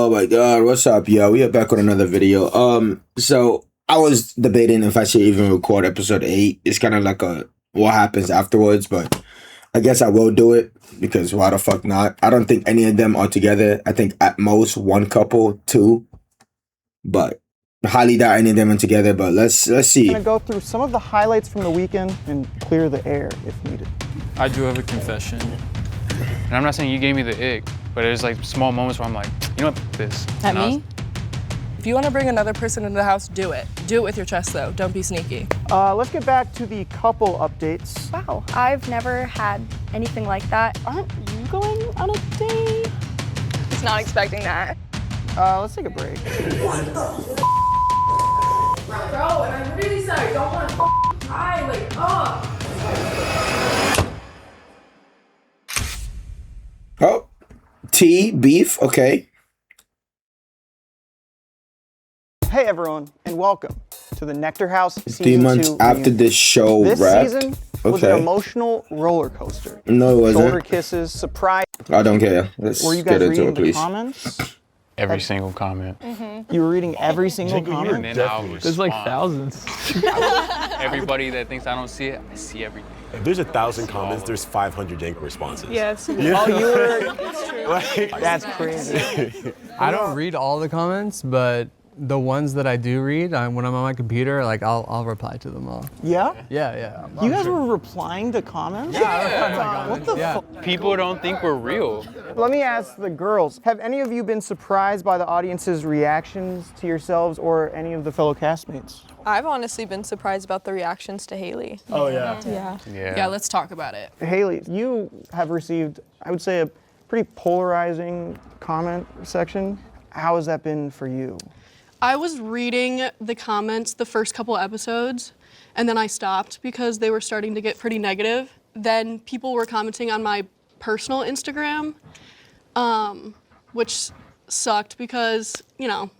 Oh my god, what's up, yo? We are back with another video. So I was debating if I should even record episode 8. It's kind of like a what happens afterwards, but I guess I will do it because why the fuck not? I don't think any of them are together. I think at most one couple, two, but I highly doubt any of them are together. But let's see. I'm gonna go through some of the highlights from the weekend and clear the air if needed. I do have a confession. And I'm not saying you gave me the ick, but there's like small moments where I'm like, you know what, this. At me? If you want to bring another person into the house, do it. Do it with your chest though, don't be sneaky. Let's get back to the couple updates. Wow, I've never had anything like that. Aren't you going on a date? Was not expecting that. Let's take a break. What the Bro, and I really said I don't want to cry, like, Oh, tea, beef, okay. Hey everyone, and welcome to the nectarhouse season 2. 3 months after this show This wrapped. season was an emotional roller coaster. No, it wasn't. Shoulder kisses, surprise. I don't care. Let's Were you get guys into reading it, the please. comments? Every single comment. You were reading every single And comment? then I'll There's like respond. thousands. Everybody that thinks I don't see it, I see everything. If there's 1,000 comments, there's 500 Jank responses. Yes. Oh, you were. That's crazy. I don't read all the comments, but the ones that I do read, when I'm on my computer, like I'll reply to them all. Yeah? Yeah. You guys were replying to comments? Yeah. What the Yeah. fuck? People don't think we're real. Let me ask the girls, have any of you been surprised by the audience's reactions to yourselves or any of the fellow castmates? I've honestly been surprised about the reactions to Haley. Oh yeah. Yeah. Yeah, let's talk about it. Haley, you have received, I would say, a pretty polarizing comment section. How has that been for you? I was reading the comments the first couple episodes, and then I stopped because they were starting to get pretty negative. Then people were commenting on my personal Instagram, which sucked because, you know,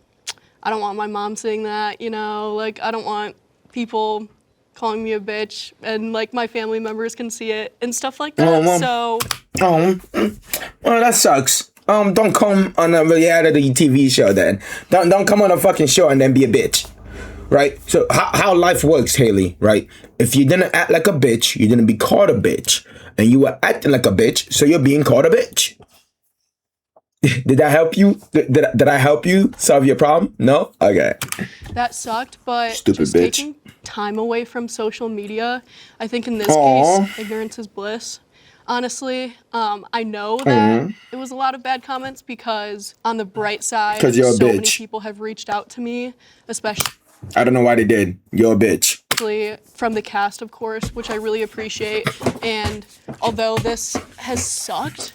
I don't want my mom saying that, you know, like I don't want people calling me a bitch and like my family members can see it and stuff like that. Well, that sucks. Don't come on a reality TV show then. Don't come on a fucking show and then be a bitch. Right? So how life works, Haley, right? If you didn't act like a bitch, you didn't be called a bitch. And you were acting like a bitch, so you're being called a bitch. Did that help you? Did I help you solve your problem? No? Okay. That sucked, but Stupid just bitch. taking time away from social media, I think in this case, ignorance is bliss. Honestly, I know that it was a lot of bad comments because on the bright side, 'Cause you're a so many bitch. people have reached out to me, especially I don't know why they did. You're a bitch. from the cast, of course, which I really appreciate. And although this has sucked,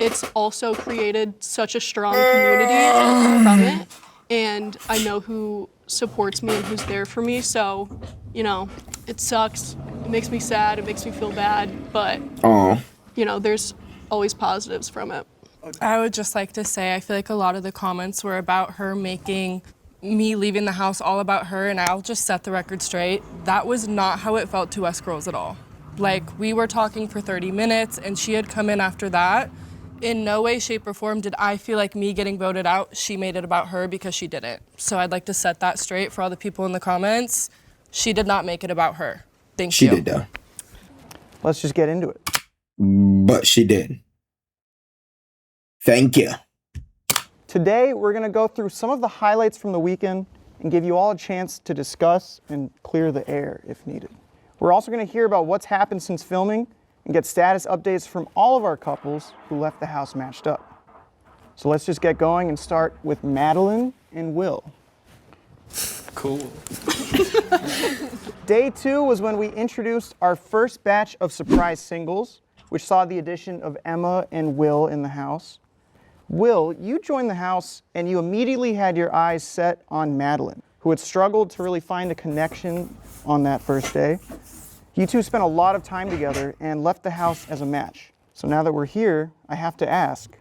it's also created such a strong community from it. And I know who supports me and who's there for me. So, you know, it sucks. It makes me sad. It makes me feel bad. But, you know, there's always positives from it. I would just like to say, I feel like a lot of the comments were about her making me leaving the house all about her, and I'll just set the record straight. That was not how it felt to us girls at all. Like, we were talking for 30 minutes, and she had come in after that. In no way, shape, or form did I feel like me getting voted out, she made it about her because she didn't. So I'd like to set that straight for all the people in the comments. She did not make it about her. Thank you. She did though. Let's just get into it. But she did. Thank you. Today, we're going to go through some of the highlights from the weekend and give you all a chance to discuss and clear the air if needed. We're also going to hear about what's happened since filming and get status updates from all of our couples who left the house matched up. So let's just get going and start with Madeline and Will. Cool. Day 2 was when we introduced our first batch of surprise singles, which saw the addition of Emma and Will in the house. Will, you joined the house and you immediately had your eyes set on Madeline, who had struggled to really find a connection on that first day. You two spent a lot of time together and left the house as a match. So now that we're here, I have to ask,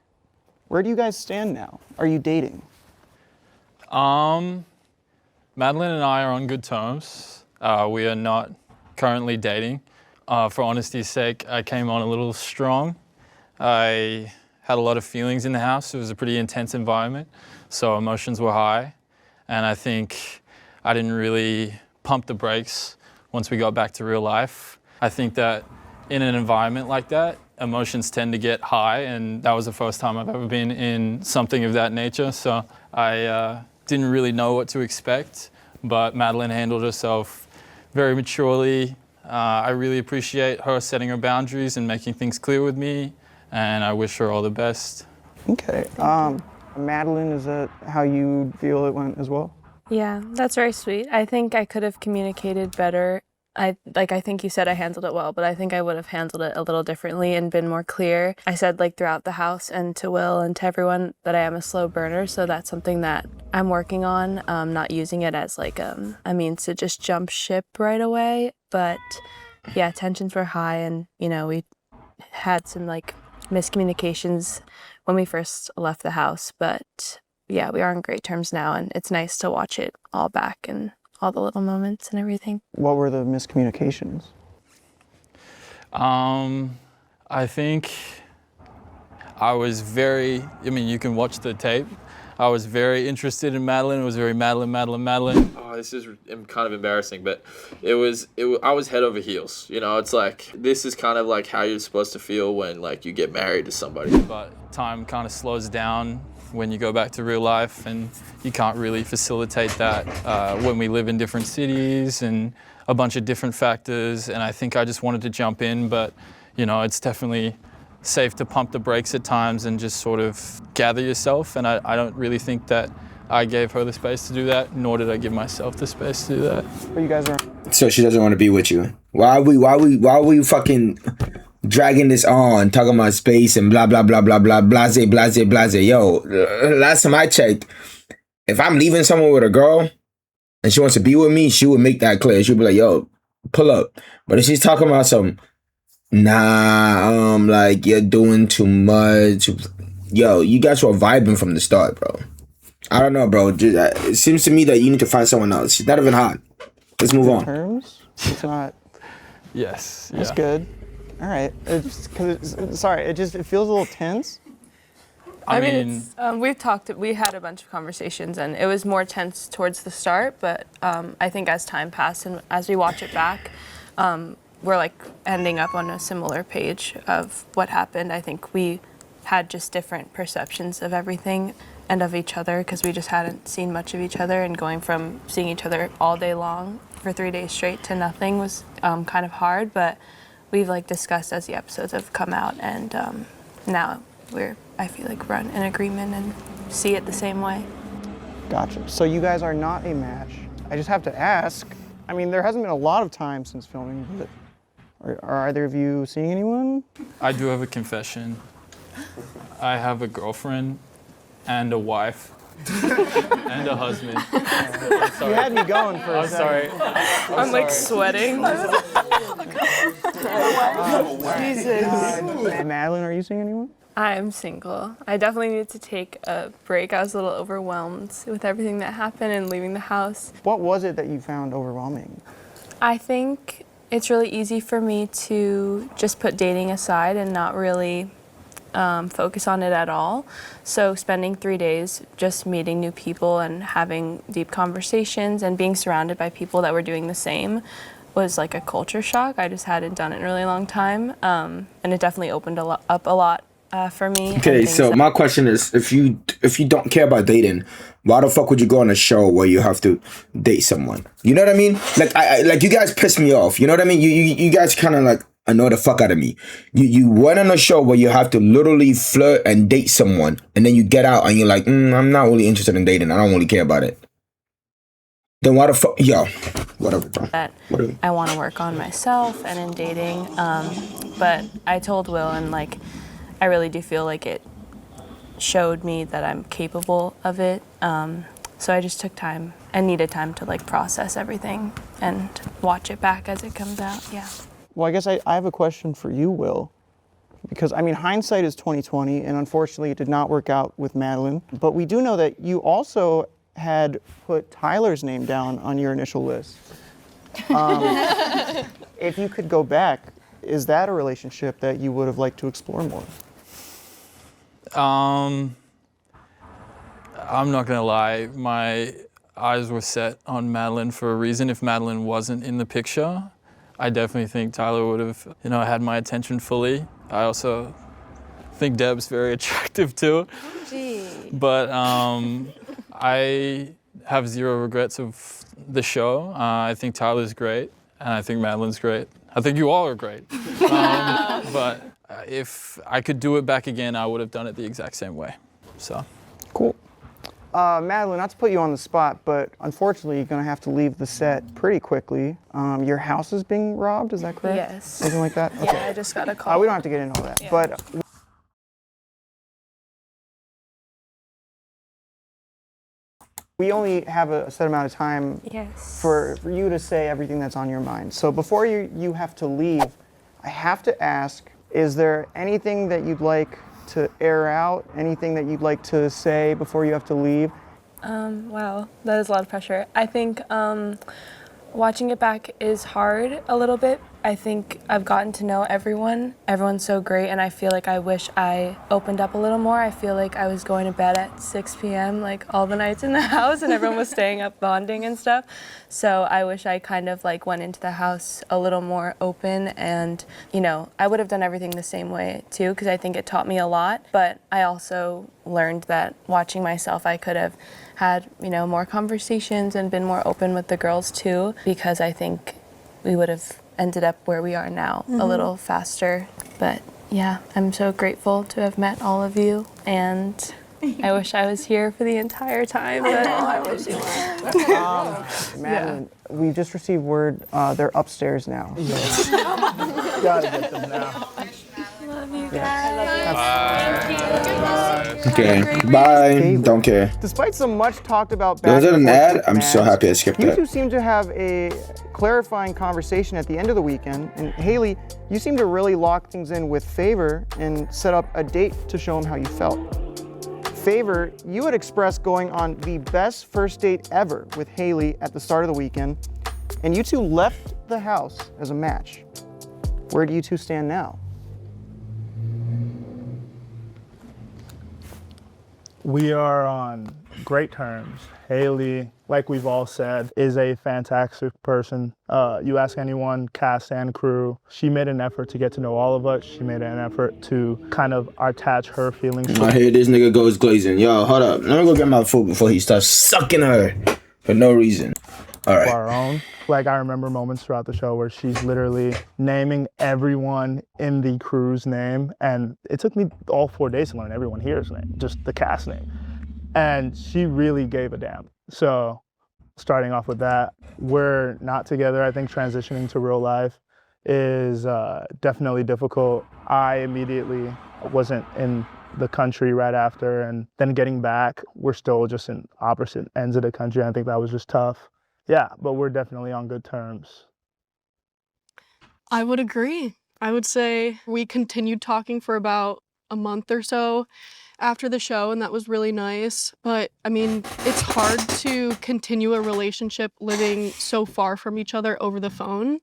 where do you guys stand now? Are you dating? Madeline and I are on good terms. We are not currently dating. For honesty's sake, I came on a little strong. I had a lot of feelings in the house. It was a pretty intense environment. so emotions were high. And I think I didn't really pump the brakes once we got back to real life. I think that in an environment like that, emotions tend to get high, and that was the first time I've ever been in something of that nature. So I didn't really know what to expect, but Madeline handled herself very maturely. I really appreciate her setting her boundaries and making things clear with me, and I wish her all the best. Okay. Madeline, is that how you feel it went as well? Yeah, that's very sweet. I think I could have communicated better. I think you said I handled it well, but I think I would have handled it a little differently and been more clear. I said throughout the house and to Will and to everyone that I am a slow burner, so that's something that I'm working on, not using it as a means to just jump ship right away. But yeah, tensions were high, and we had some miscommunications when we first left the house, but yeah, we are on great terms now, and it's nice to watch it all back and all the little moments and everything. What were the miscommunications? I think I was you can watch the tape. I was very interested in Madeline. It was very Madeline. Oh, this is kind of embarrassing, but I was head over heels. It's this is kind of how you're supposed to feel when you get married to somebody. But time kind of slows down when you go back to real life, and you can't really facilitate that when we live in different cities and a bunch of different factors. And I think I just wanted to jump in, but it's definitely safe to pump the brakes at times and just sort of gather yourself. And I don't really think that I gave her the space to do that, nor did I give myself the space to do that. But you guys are. So she doesn't want to be with you. Why are we fucking dragging this on, talking about space and blah blah blah blah blah blase. Yo, last time I checked, if I'm leaving someone with a girl and she wants to be with me, she would make that clear. She'd be like, yo, pull up. But if she's talking about some, you're doing too much. Yo, you guys were vibing from the start, bro. I don't know, bro. It seems to me that you need to find someone else. She's not even hot. Let's move on. Terms? It's not. Yes. That's good. All right. It feels a little tense. I mean, we had a bunch of conversations, and it was more tense towards the start, but I think as time passed and as we watch it back, we're ending up on a similar page of what happened. I think we had just different perceptions of everything and of each other, because we just hadn't seen much of each other, and going from seeing each other all day long for 3 days straight to nothing was kind of hard, but we've discussed as the episodes have come out, and now I feel we're in agreement and see it the same way. Gotcha. So you guys are not a match. I just have to ask, I mean, there hasn't been a lot of time since filming, but are either of you seeing anyone? I do have a confession. I have a girlfriend and a wife and a husband. You had me going for a second. I'm sweating. Jesus. Madeline, are you seeing anyone? I'm single. I definitely needed to take a break. I was a little overwhelmed with everything that happened and leaving the house. What was it that you found overwhelming? I think it's really easy for me to just put dating aside and not really focus on it at all. So spending 3 days just meeting new people and having deep conversations and being surrounded by people that were doing the same was a culture shock. I just hadn't done it in a really long time, and it definitely opened up a lot for me. Okay, so my question is, if you don't care about dating, why the fuck would you go on a show where you have to date someone? You know what I mean? I you guys piss me off. You know what I mean? You guys kind of annoy the fuck out of me. You went on a show where you have to literally flirt and date someone, and then you get out and you're like, I'm not really interested in dating. I don't really care about it. Then why the fuck? Yo, whatever, bro. Whatever. I want to work on myself and in dating. But I told Will, and I really do feel it showed me that I'm capable of it. So I just took time and needed time to process everything and watch it back as it comes out. Yeah. Well, I guess I have a question for you, Will, because I mean, hindsight is 20/20, and unfortunately it did not work out with Madeline. But we do know that you also had put Tyler's name down on your initial list. If you could go back, is that a relationship that you would have liked to explore more? I'm not gonna lie, my eyes were set on Madeline for a reason. If Madeline wasn't in the picture, I definitely think Tyler would have, had my attention fully. I also think Deb's very attractive too. Gee. But I have zero regrets of the show. I think Tyler's great, and I think Madeline's great. I think you all are great. But if I could do it back again, I would have done it the exact same way. So. Cool. Madeline, not to put you on the spot, but unfortunately you're gonna have to leave the set pretty quickly. Your house is being robbed, is that correct? Yes. Something like that? Okay. Yeah, I just got a call. We don't have to get into all that, Yeah. but we only have a set amount of time for you to say everything that's on your mind. So before you have to leave, I have to ask, is there anything that you'd like to air out? Anything that you'd like to say before you have to leave? Wow, that is a lot of pressure. I think watching it back is hard a little bit. I think I've gotten to know everyone. Everyone's so great, and I feel like I wish I opened up a little more. I feel like I was going to bed at 6 p.m. like all the nights in the house, and everyone was staying up bonding and stuff. So I wish I kind of like went into the house a little more open, and I would have done everything the same way too, because I think it taught me a lot. But I also learned that watching myself, I could have had more conversations and been more open with the girls too, because I think we would have ended up where we are now a little faster. But yeah, I'm so grateful to have met all of you, and I wish I was here for the entire time. But I wish you were. Madeline, we just received word they're upstairs now. Yes. Gotta get them now. Love you guys. Okay, bye. Don't care. Despite some much talked about Was it an ad? I'm match, so happy I skipped you that. two seem to have a clarifying conversation at the end of the weekend. And Haley, you seem to really lock things in with Favor and set up a date to show him how you felt. Favor, you had expressed going on the best first date ever with Haley at the start of the weekend, and you two left the house as a match. Where do you two stand now? We are on great terms. Haley, like we've all said, is a fantastic person. You ask anyone, cast and crew, she made an effort to get to know all of us. She made an effort to kind of attach her feelings. I hear this nigga goes glazing. Yo, hold up. Let me go get my food before he starts sucking her for no reason. All right. Our own. Like, I remember moments throughout the show where she's literally naming everyone in the crew's name, and it took me all 4 days to learn everyone here's name, just the cast name. And she really gave a damn. So starting off with that, we're not together. I think transitioning to real life is definitely difficult. I immediately wasn't in the country right after, and then getting back, we're still just in opposite ends of the country. I think that was just tough. Yeah, but we're definitely on good terms. I would agree. I would say we continued talking for about a month or so after the show, and that was really nice. But I mean, it's hard to continue a relationship living so far from each other over the phone.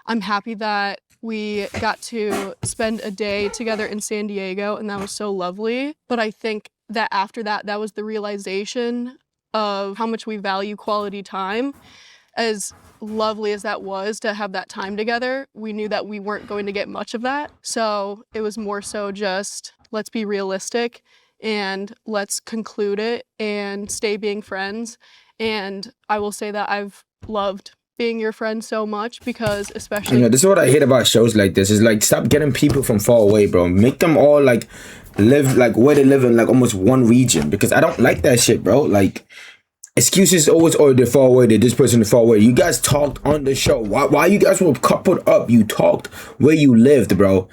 I'm happy that we got to spend a day together in San Diego, and that was so lovely. But I think that after that, that was the realization of how much we value quality time. As lovely as that was to have that time together, we knew that we weren't going to get much of that. So it was more so just, let's be realistic and let's conclude it and stay being friends. And I will say that I've loved being your friend so much, because especially... This is what I hate about shows like this, is like, stop getting people from far away, bro. Make them all like live like where they live in like almost one region, because I don't like that shit, bro. Like, excuses always, oh, they're far away, they're this person is far away. You guys talked on the show. Why you guys were coupled up? You talked where you lived, bro.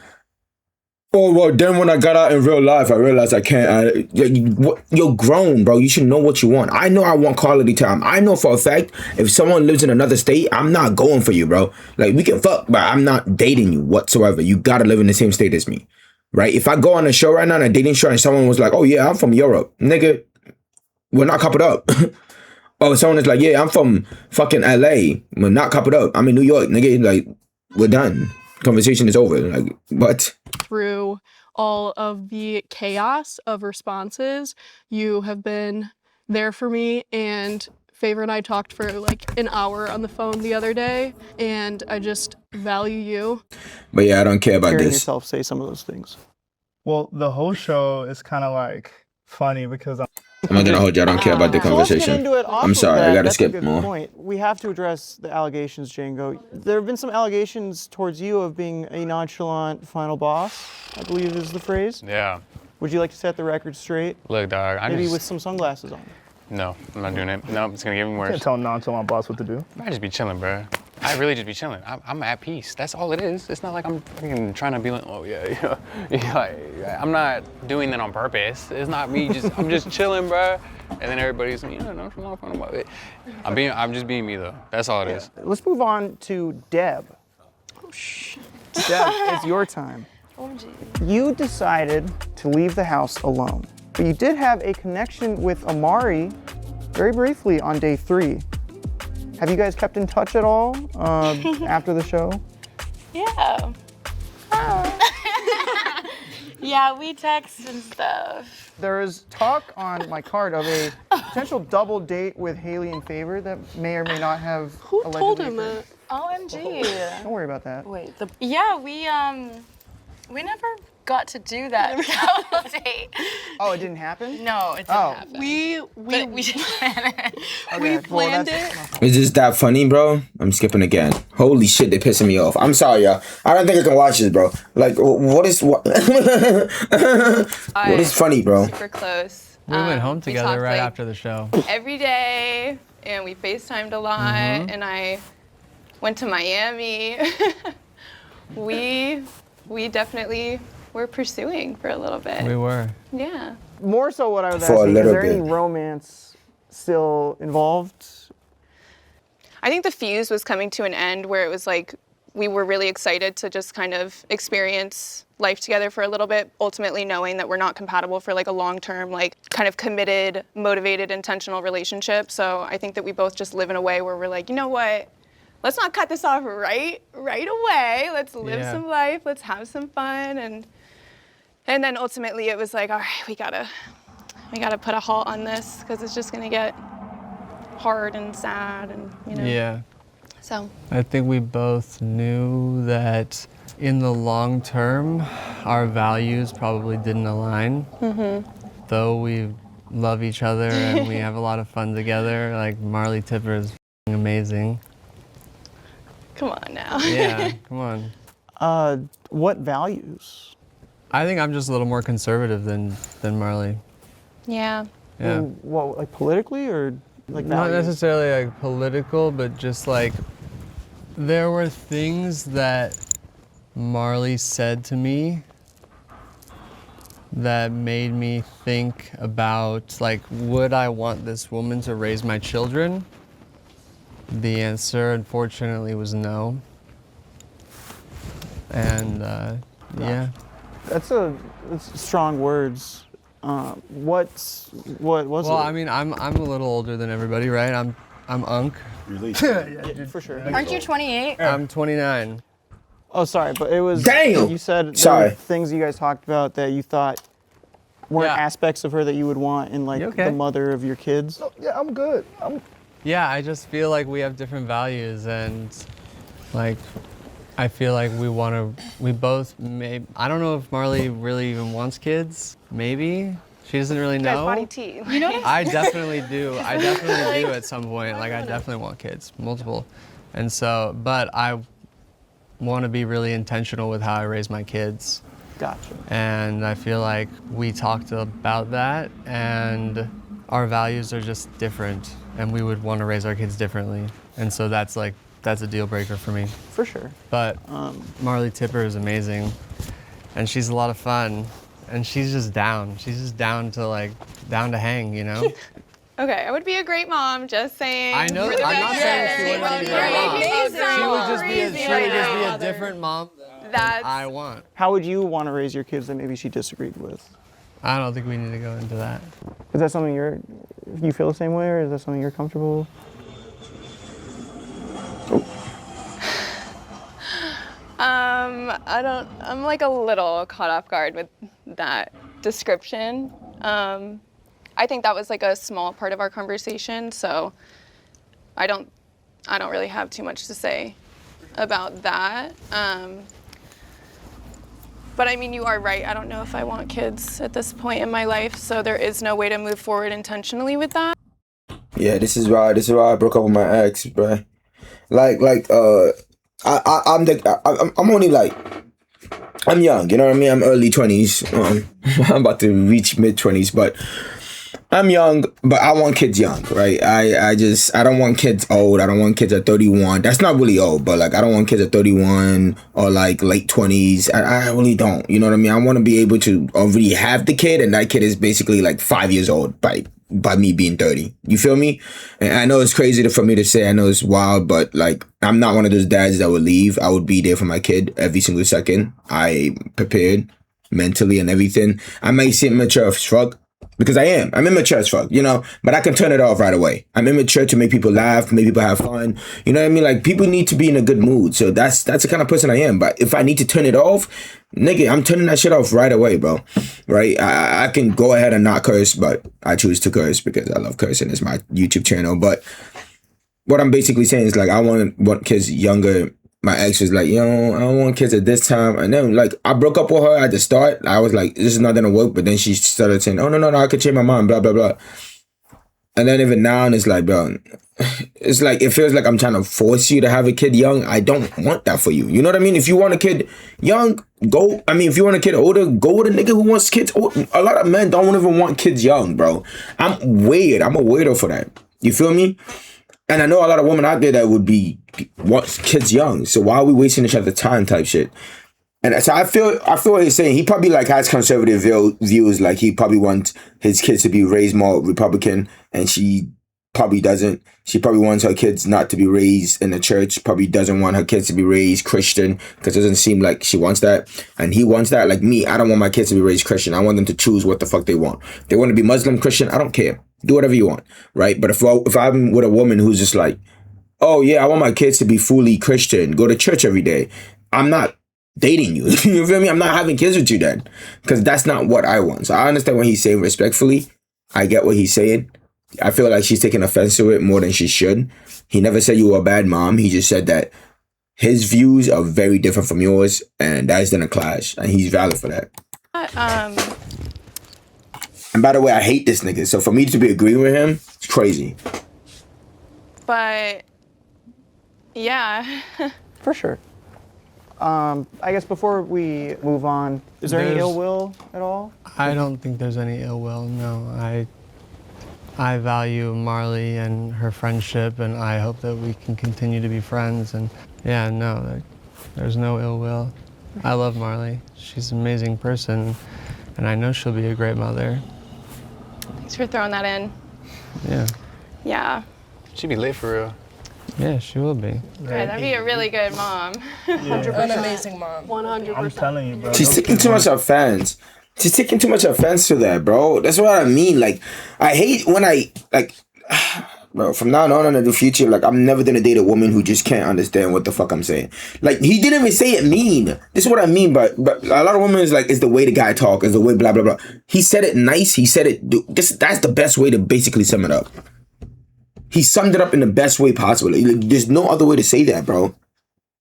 Oh, well, then when I got out in real life, I realized I can't. You're grown, bro. You should know what you want. I know I want quality time. I know for a fact, if someone lives in another state, I'm not going for you, bro. Like, we can fuck, but I'm not dating you whatsoever. You gotta live in the same state as me, right? If I go on a show right now, on a dating show, and someone was like, oh yeah, I'm from Europe. Nigga, we're not coupled up. Or someone is like, yeah, I'm from fucking LA. We're not coupled up. I'm in New York, nigga. Like, we're done. Conversation is over. Like, what? Through all of the chaos of responses, you have been there for me, and Favor and I talked for like an hour on the phone the other day, and I just value you. But yeah, I don't care about Hearing this. yourself say some of those things. Well, the whole show is kind of like funny because I'm not gonna hold you. I don't care about the So let's get conversation. into it off I'm of sorry. that. I gotta That's skip a good more. point. We have to address the allegations, Django. There have been some allegations towards you of being a nonchalant final boss, I believe is the phrase. Yeah. Would you like to set the record straight? Look, dog. Maybe with some sunglasses on. No, I'm not doing it. No, it's gonna get even worse. can't tell a nonchalant boss what to do. I just be chilling, bro. I really just be chilling. I'm at peace. That's all it is. It's not like I'm freaking trying to be like, oh yeah, I'm not doing that on purpose. It's not me. I'm just chilling, bro. And then everybody's like, yeah, no, I'm fun about it. I'm just being me though. That's all it is. Let's move on to Deb. Oh shit. Deb, it's your time. Oh, gee. You decided to leave the house alone, but you did have a connection with Amari very briefly on day 3. Have you guys kept in touch at all after the show? Yeah. Oh. Yeah, we text and stuff. There is talk on my card of a potential double date with Haley and Favor that may or may not have Who told allegedly him occurred. that? OMG. Don't worry about that. Wait, yeah, we never got to do that double date. Oh, it didn't happen? No, it didn't happen. We did plan it. we Okay, well, planned that's- it. Is this that funny, bro? I'm skipping again. Holy shit, they pissing me off. I'm sorry, y'all. I don't think I can watch this, bro. Like, what is what? What is funny, bro? Super close. We went home We together talked, right like, after the show. every day, and we FaceTimed a lot, and I went to Miami. we definitely were pursuing for a little bit. We were. Yeah. More so what I was For a asking, is little there any bit. romance still involved? I think the fuse was coming to an end where it was like we were really excited to just kind of experience life together for a little bit, ultimately knowing that we're not compatible for like a long-term, like kind of committed, motivated, intentional relationship. So I think that we both just live in a way where we're like, you know what? Let's not cut this off right away. Let's live some life. Let's have some fun. And then ultimately it was like, all right, we gotta put a halt on this because it's just gonna get hard and sad and, you know. Yeah. So. I think we both knew that in the long term, our values probably didn't align. Though we love each other and we have a lot of fun together, like Marley Tipper is amazing. Come on now. Yeah, come on. What values? I think I'm just a little more conservative than Marley. Yeah. Yeah. What, like politically or like Not values? necessarily like political, but just like there were things that Marley said to me that made me think about like, would I want this woman to raise my children? The answer, unfortunately, was no. And yeah. That's strong words. What was it? Well, I mean, I'm a little older than everybody, right? I'm Unk. Really? Yeah, for sure. Aren't you 28? I'm 29. Oh, sorry, but it was. Damn! You said there Sorry. were things you guys talked about that you thought weren't Yeah. aspects of her that you would want in like You okay? the mother of your kids. Yeah, I'm good. Yeah, I just feel like we have different values, and like I feel like we both may. I don't know if Marley really even wants kids. Maybe she doesn't really You guys know. body tea. You know? I definitely do. I definitely do at some point. Like I definitely want kids, multiple, and so. But I want to be really intentional with how I raise my kids. Gotcha. And I feel like we talked about that, and our values are just different, and we would want to raise our kids differently. And so that's a deal breaker for me. For sure. But Marley Tipper is amazing, and she's a lot of fun, and she's just down. She's just down to hang, you know? Okay, I would be a great mom, just saying. I know. For the I'm not saying she record. wouldn't be a You're great mom. making me sound She would just crazy be a different mom than That's I want. How would you want to raise your kids that maybe she disagreed with? I don't think we need to go into that. Is that something you feel the same way, or is that something you're comfortable with? I'm like a little caught off guard with that description. I think that was like a small part of our conversation, so I don't really have too much to say about that. But I mean, you are right. I don't know if I want kids at this point in my life, so there is no way to move forward intentionally with that. Yeah, this is why I broke up with my ex, bruh. I'm only like, I'm young, you know what I mean? I'm early 20s. I'm about to reach mid 20s, but I'm young, but I want kids young, right? I don't want kids old. I don't want kids at 31. That's not really old, but like I don't want kids at 31 or like late 20s. I really don't. You know what I mean? I want to be able to already have the kid, and that kid is basically like 5 years old by me being 30. You feel me? And I know it's crazy for me to say. I know it's wild, but like I'm not one of those dads that would leave. I would be there for my kid every single second. I prepared mentally and everything. I may seem mature as fuck, because I am. I'm immature as fuck, you know, but I can turn it off right away. I'm immature to make people laugh, make people have fun. You know what I mean? Like, people need to be in a good mood. So that's the kind of person I am. But if I need to turn it off, nigga, I'm turning that shit off right away, bro. Right? I can go ahead and not curse, but I choose to curse because I love cursing. It's my YouTube channel. But what I'm basically saying is, like, I want kids younger. My ex was like, yo, I don't want kids at this time. And then, like, I broke up with her at the start. I was like, this is not gonna work. But then she started saying, oh, no, I could change my mind, blah, blah, blah. And then even now, it's like, bro, it's like, it feels like I'm trying to force you to have a kid young. I don't want that for you. You know what I mean? If you want a kid young, go. I mean, if you want a kid older, go with a nigga who wants kids old. A lot of men don't even want kids young, bro. I'm weird. I'm a weirdo for that. You feel me? And I know a lot of women out there that would want kids young. So why are we wasting each other's time type shit? And so I feel what he's saying. He probably like has conservative views. Like he probably wants his kids to be raised more Republican, and she probably doesn't. She probably wants her kids not to be raised in the church. Probably doesn't want her kids to be raised Christian, because it doesn't seem like she wants that. And he wants that. Like me, I don't want my kids to be raised Christian. I want them to choose what the fuck they want. If they want to be Muslim, Christian, I don't care. Do whatever you want, right? But if I'm with a woman who's just like, oh yeah, I want my kids to be fully Christian, go to church every day, I'm not dating you. You feel me? I'm not having kids with you then, because that's not what I want. So I understand what he's saying respectfully. I get what he's saying. I feel like she's taking offense to it more than she should. He never said you were a bad mom. He just said that his views are very different from yours, and that's gonna clash, and he's valid for that. And by the way, I hate this nigga. So for me to be agreeing with him, it's crazy. But yeah. For sure. I guess before we move on, is there any ill will at all? I don't think there's any ill will, no. I value Marley and her friendship, and I hope that we can continue to be friends. And yeah, no, there's no ill will. I love Marley. She's an amazing person, and I know she'll be a great mother. Thanks for throwing that in. Yeah. Yeah. She'd be lit for real. Yeah, she will be. Yeah, that'd be a really good mom. 100%. An amazing mom. 100%. I'm telling you, bro. She's taking too much offense. She's taking too much offense to that, bro. That's what I mean. Like, I hate when bro, from now on in the future, like, I'm never gonna date a woman who just can't understand what the fuck I'm saying. Like, he didn't even say it mean. This is what I mean, but a lot of women is like, it's the way the guy talk, it's the way blah, blah, blah. He said it nice, he said it, that's the best way to basically sum it up. He summed it up in the best way possible. Like, there's no other way to say that, bro.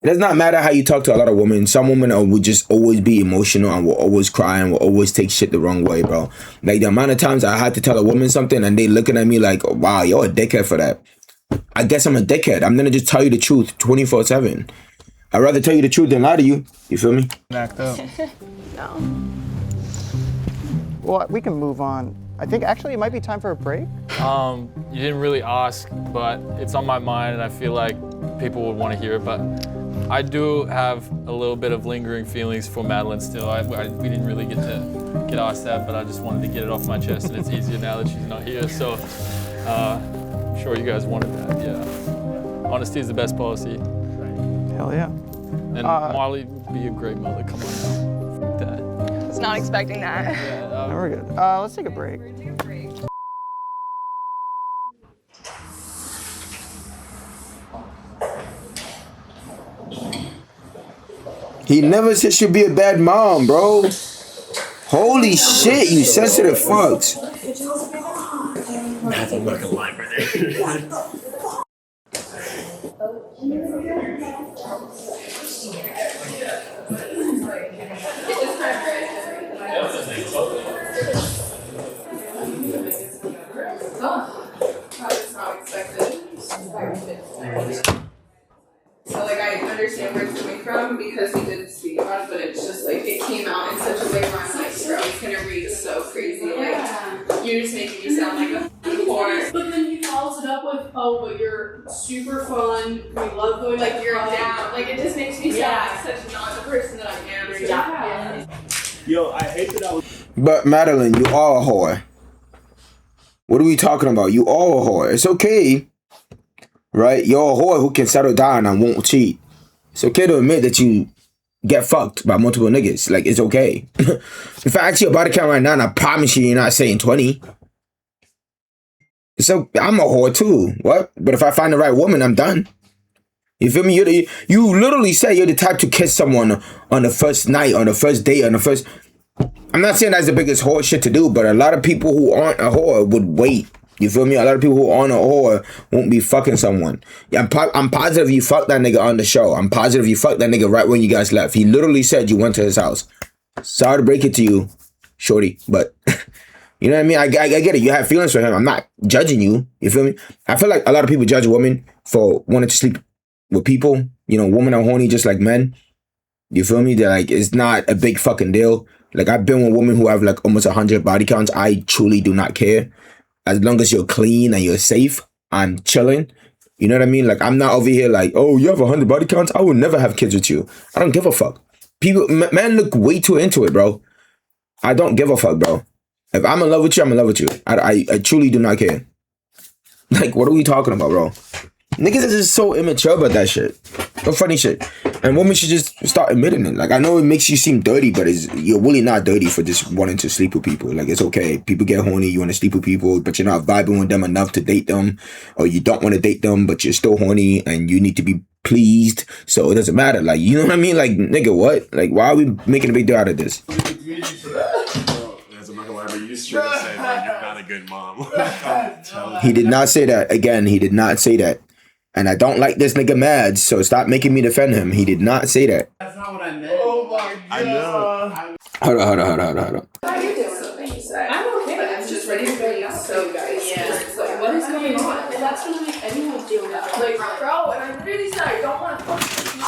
It does not matter how you talk to a lot of women. Some women will just always be emotional and will always cry and will always take shit the wrong way, bro. Like, the amount of times I had to tell a woman something and they looking at me like, wow, you're a dickhead for that. I guess I'm a dickhead. I'm gonna just tell you the truth 24/7. I'd rather tell you the truth than lie to you. You feel me? Backed up. No. Well, we can move on. I think actually it might be time for a break. You didn't really ask, but it's on my mind, and I feel like people would want to hear it. But I do have a little bit of lingering feelings for Madeline still. We didn't really get asked that, but I just wanted to get it off my chest, and it's easier now that she's not here. So I'm sure you guys wanted that. Yeah, honesty is the best policy. Hell yeah. And Marley would be a great mother. Come on now. Fuck that. I was not expecting that. No, we're good. Let's take a break. He never said she'd be a bad mom, bro. Holy shit, you sensitive fucks. That's a fucking line right there. So like I understand where it's coming from because we did speak about it, but it's just like it came out in such a way where I'm like, bro, it's gonna read so crazy. Like you're just making me sound like a f***ing whore. But then he follows it up with, oh, but you're super fun. We love going Like to you're club. down. Like it just makes me sound like such not the person that I am. So Yeah. Yo, I hate that I was. But Madeline, you are a whore. What are we talking about? You are a whore. It's okay, right? You're a whore who can settle down and won't cheat. It's okay to admit that you get fucked by multiple niggas. Like, it's okay. If I ask you a body count right now, and I promise you're not saying 20. So I'm a whore too. What? But if I find the right woman, I'm done. You feel me? You literally say you're the type to kiss someone on the first night, on the first date, on the first... I'm not saying that's the biggest whore shit to do, but a lot of people who aren't a whore would wait. You feel me? A lot of people who aren't a whore won't be fucking someone. Yeah, I'm positive you fucked that nigga on the show. I'm positive you fucked that nigga right when you guys left. He literally said you went to his house. Sorry to break it to you, shorty, but you know what I mean? I get it. You have feelings for him. I'm not judging you. You feel me? I feel like a lot of people judge women for wanting to sleep with people. You know, women are horny just like men. You feel me? They're like, it's not a big fucking deal. Like, I've been with women who have like almost 100 body counts. I truly do not care. As long as you're clean and you're safe, I'm chilling. You know what I mean? Like, I'm not over here like, oh, you have 100 body counts? I would never have kids with you. I don't give a fuck. People, men look way too into it, bro. I don't give a fuck, bro. If I'm in love with you, I'm in love with you. I truly do not care. Like, what are we talking about, bro? Niggas are just so immature about that shit. No funny shit. And women should just start admitting it. Like, I know it makes you seem dirty, but you're really not dirty for just wanting to sleep with people. Like, it's okay. People get horny, you want to sleep with people, but you're not vibing with them enough to date them. Or you don't want to date them, but you're still horny and you need to be pleased. So it doesn't matter. Like, you know what I mean? Like, nigga, what? Like, why are we making a big deal out of this? You just straight up say, bro, you're not a good mom. He did not say that. Again, he did not say that. And I don't like this nigga mad, so stop making me defend him. He did not say that. That's not what I meant. Oh my god. I know. Hold on. How are you doing? I'm okay. I'm just ready to be so guys. Yeah. Like, what is going on? And that's gonna make anyone feel bad. Like, bro, and I'm really sorry. I don't want to fucking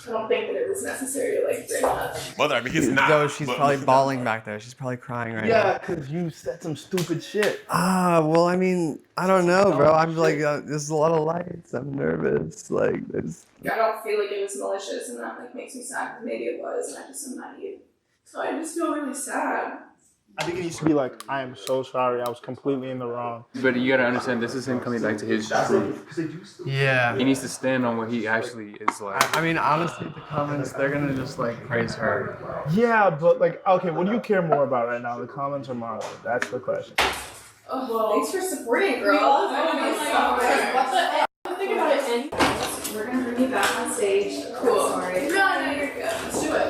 I don't think that it was necessary to like bring up. Mother, I mean, it's not. No, she's probably bawling back there. She's probably crying right now. Yeah, because you said some stupid shit. Well, I mean, I don't know, bro. I'm like, there's a lot of lights. I'm nervous. Like, there's... I don't feel like it was malicious, and that like makes me sad. Maybe it was, and I just am naive. So I just feel really sad. I think it needs to be like, I am so sorry. I was completely in the wrong. But you gotta understand, this is him coming back to his truth. Yeah. He needs to stand on what he actually is like. I mean, honestly, the comments, they're gonna just like praise her. Yeah, but like, okay, what do you care more about right now? The comments or Marley? That's the question. Oh, well, thanks for supporting, girl. What the F? Think about it, and we're gonna bring you back on stage. Cool. Sorry. No, you're good. Let's do it.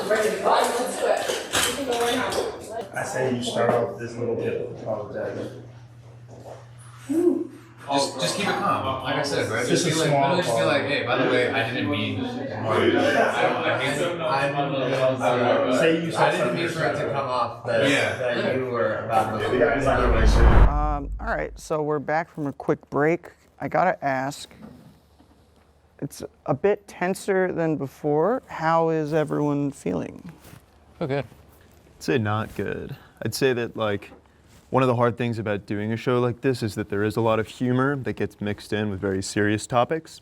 Ready to go? Let's do it. We can go right now. I say you start off with this little bit of apologizing. Just keep it calm. Like I said, bro. Just Just a be small like, hey, by the way, I didn't mean. Say you said I didn't mean for it to come off that you were about All right, so we're back from a quick break. I gotta ask, it's a bit tenser than before. How is everyone feeling? Oh, good. I'd say not good. I'd say that, like, one of the hard things about doing a show like this is that there is a lot of humor that gets mixed in with very serious topics.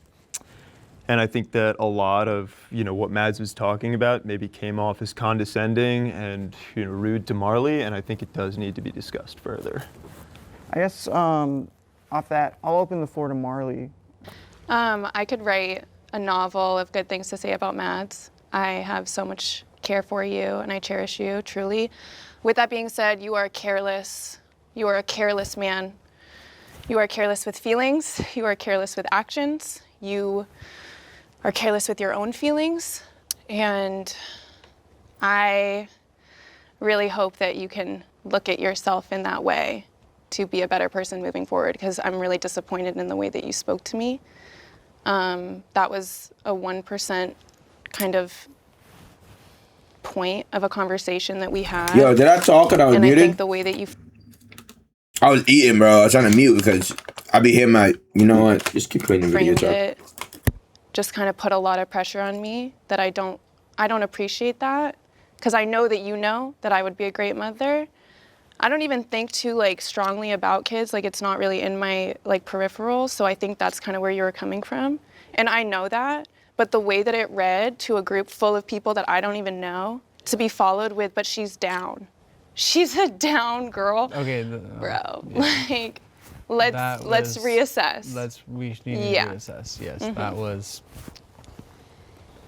And I think that a lot of, what Mads was talking about maybe came off as condescending and, rude to Marley, and I think it does need to be discussed further. I guess off that, I'll open the floor to Marley. I could write a novel of good things to say about Mads. I have so much care for you and I cherish you, truly. With that being said, you are careless. You are a careless man. You are careless with feelings. You are careless with actions. You are careless with your own feelings. And I really hope that you can look at yourself in that way to be a better person moving forward, because I'm really disappointed in the way that you spoke to me. That was a 1% kind of point of a conversation that we had. Yo, did I talk and I was and muted? I think the way that you I was eating, bro. I was trying to mute because I be hearing my, you know what? Just keep playing the video, framed Chuck. it just kind of put a lot of pressure on me that I don't appreciate that, because I know that you know that I would be a great mother. I don't even think too like strongly about kids. Like, it's not really in my like peripheral. So I think that's kind of where you were coming from. And I know that, but the way that it read to a group full of people that I don't even know, to be followed with, but she's down. She's a down girl. Okay, bro. Yeah. Like, let's reassess. We need to Yeah. reassess. Yes, Mhm. that was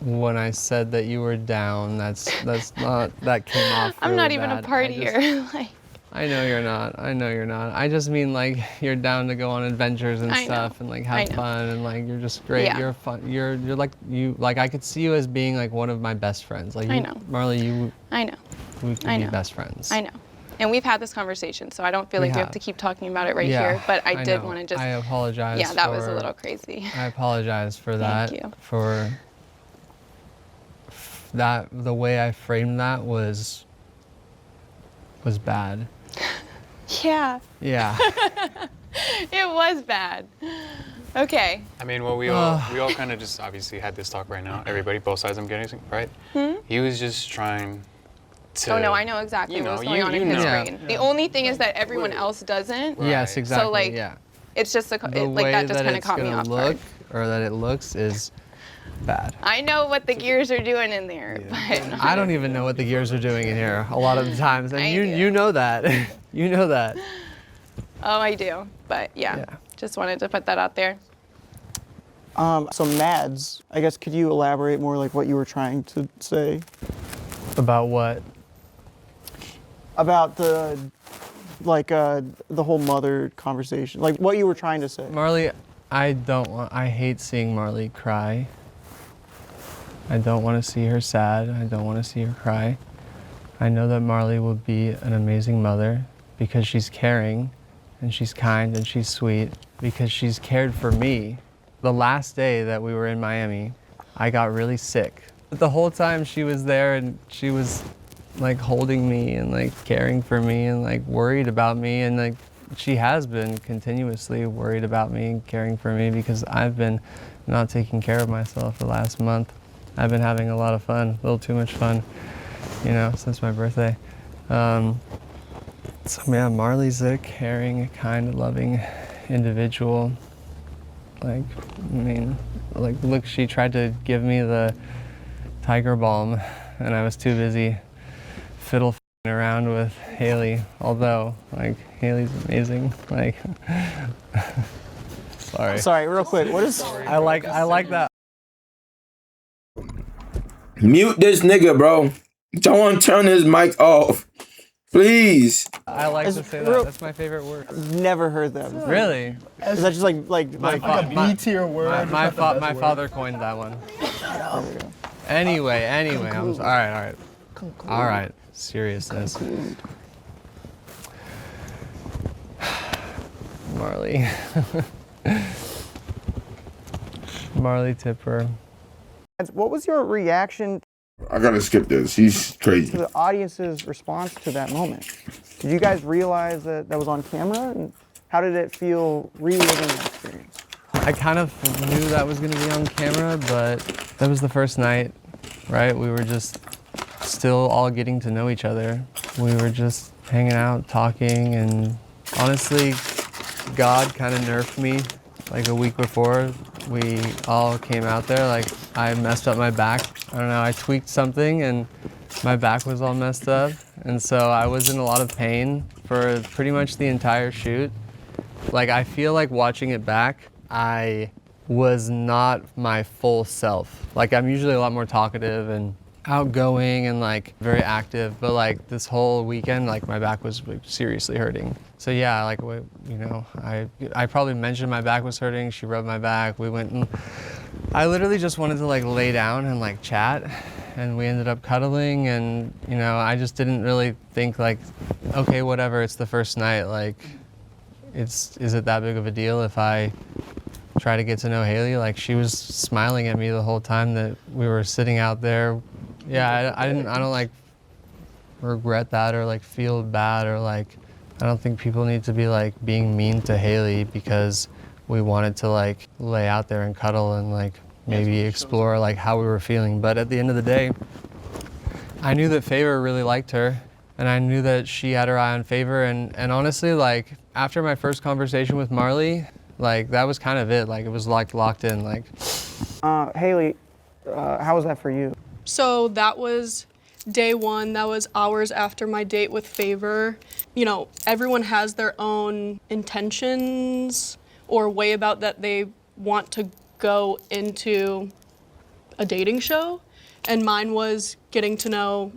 when I said that you were down. That's not that came off. I'm really not even a bad. partier. Like, I know you're not. I know you're not. I just mean like you're down to go on adventures and I stuff know. and like I have know. fun and like you're just great. Yeah. You're fun. You're like I could see you as being like one of my best friends. Like I you, know. Marley, you. I know. We could I be know. best friends. I know. And we've had this conversation, so I don't feel We like we have have. to keep talking about it right Yeah, here. But I did know. want to just. I apologize. Yeah, that was a for- little crazy. I apologize for that. Thank you. For that, the way I framed that was bad. Yeah. Yeah. It was bad. Okay. I mean, well, we all kind of just obviously had this talk right now. Everybody, both sides, I'm getting right. He was just trying to. Oh no, I know exactly you know, what's going you- on you in his know. brain. The only thing is that everyone else doesn't. Yes, exactly. So like, yeah. it's just The like way that just kind of it's caught me gonna off look, guard. or that it looks, is bad. I know what the gears are doing in there, but I don't even know what the gears are doing in here a lot of the times, and you know that. You know that. oh, I do. But yeah, just wanted to put that out there. So Mads, I guess could you elaborate more like what you were trying to say? About what? About the whole mother conversation. Like what you were trying to say. Marley, I hate seeing Marley cry. I don't want to see her sad. I don't want to see her cry. I know that Marley will be an amazing mother because she's caring and she's kind and she's sweet, because she's cared for me. The last day that we were in Miami, I got really sick. But the whole time she was there and she was like holding me and like caring for me and like worried about me, and like she has been continuously worried about me and caring for me because I've been not taking care of myself the last month. I've been having a lot of fun, a little too much fun, you know, since my birthday. So yeah, Marley's a caring, kind, loving individual. Like, I mean, like, look, she tried to give me the tiger balm and I was too busy fiddle around with Haley, although, like, Haley's amazing. Like, sorry, real quick, what is... I like that. Mute this nigga, bro. Don't turn his mic off. Please. I like to say that. That's my favorite word. Never heard that before. Really? Is that just like a B-tier word? My father coined that one. Anyway, I'm all right. All right, seriousness. Marley. Marley Tipper. What was your reaction I gotta skip this. He's crazy. to the audience's response to that moment? Did you guys realize that that was on camera? And how did it feel reliving that experience? I kind of knew that was going to be on camera, but that was the first night, right? We were just still all getting to know each other. We were just hanging out, talking, and honestly, God kind of nerfed me like a week before we all came out there. Like, I messed up my back. I don't know, I tweaked something and my back was all messed up. And so I was in a lot of pain for pretty much the entire shoot. Like, I feel like watching it back, I was not my full self. Like, I'm usually a lot more talkative and outgoing and like very active, but like this whole weekend, like my back was like, seriously hurting. So yeah, like, you know, I probably mentioned my back was hurting. She rubbed my back. We went and I literally just wanted to like lay down and like chat and we ended up cuddling, and you know, I just didn't really think like, okay, whatever, it's the first night, like, is it that big of a deal if I try to get to know Haley? Like, she was smiling at me the whole time that we were sitting out there. Yeah, I don't like regret that or like feel bad, or like, I don't think people need to be like being mean to Haley because we wanted to like lay out there and cuddle and like maybe explore like how we were feeling. But at the end of the day, I knew that Favor really liked her, and I knew that she had her eye on Favor, and honestly, like, after my first conversation with Marley, like, that was kind of it. Like, it was like locked in, like. Haley, how was that for you? So that was day one. That was hours after my date with Favor. You know, everyone has their own intentions or way about that they want to go into a dating show. And mine was getting to know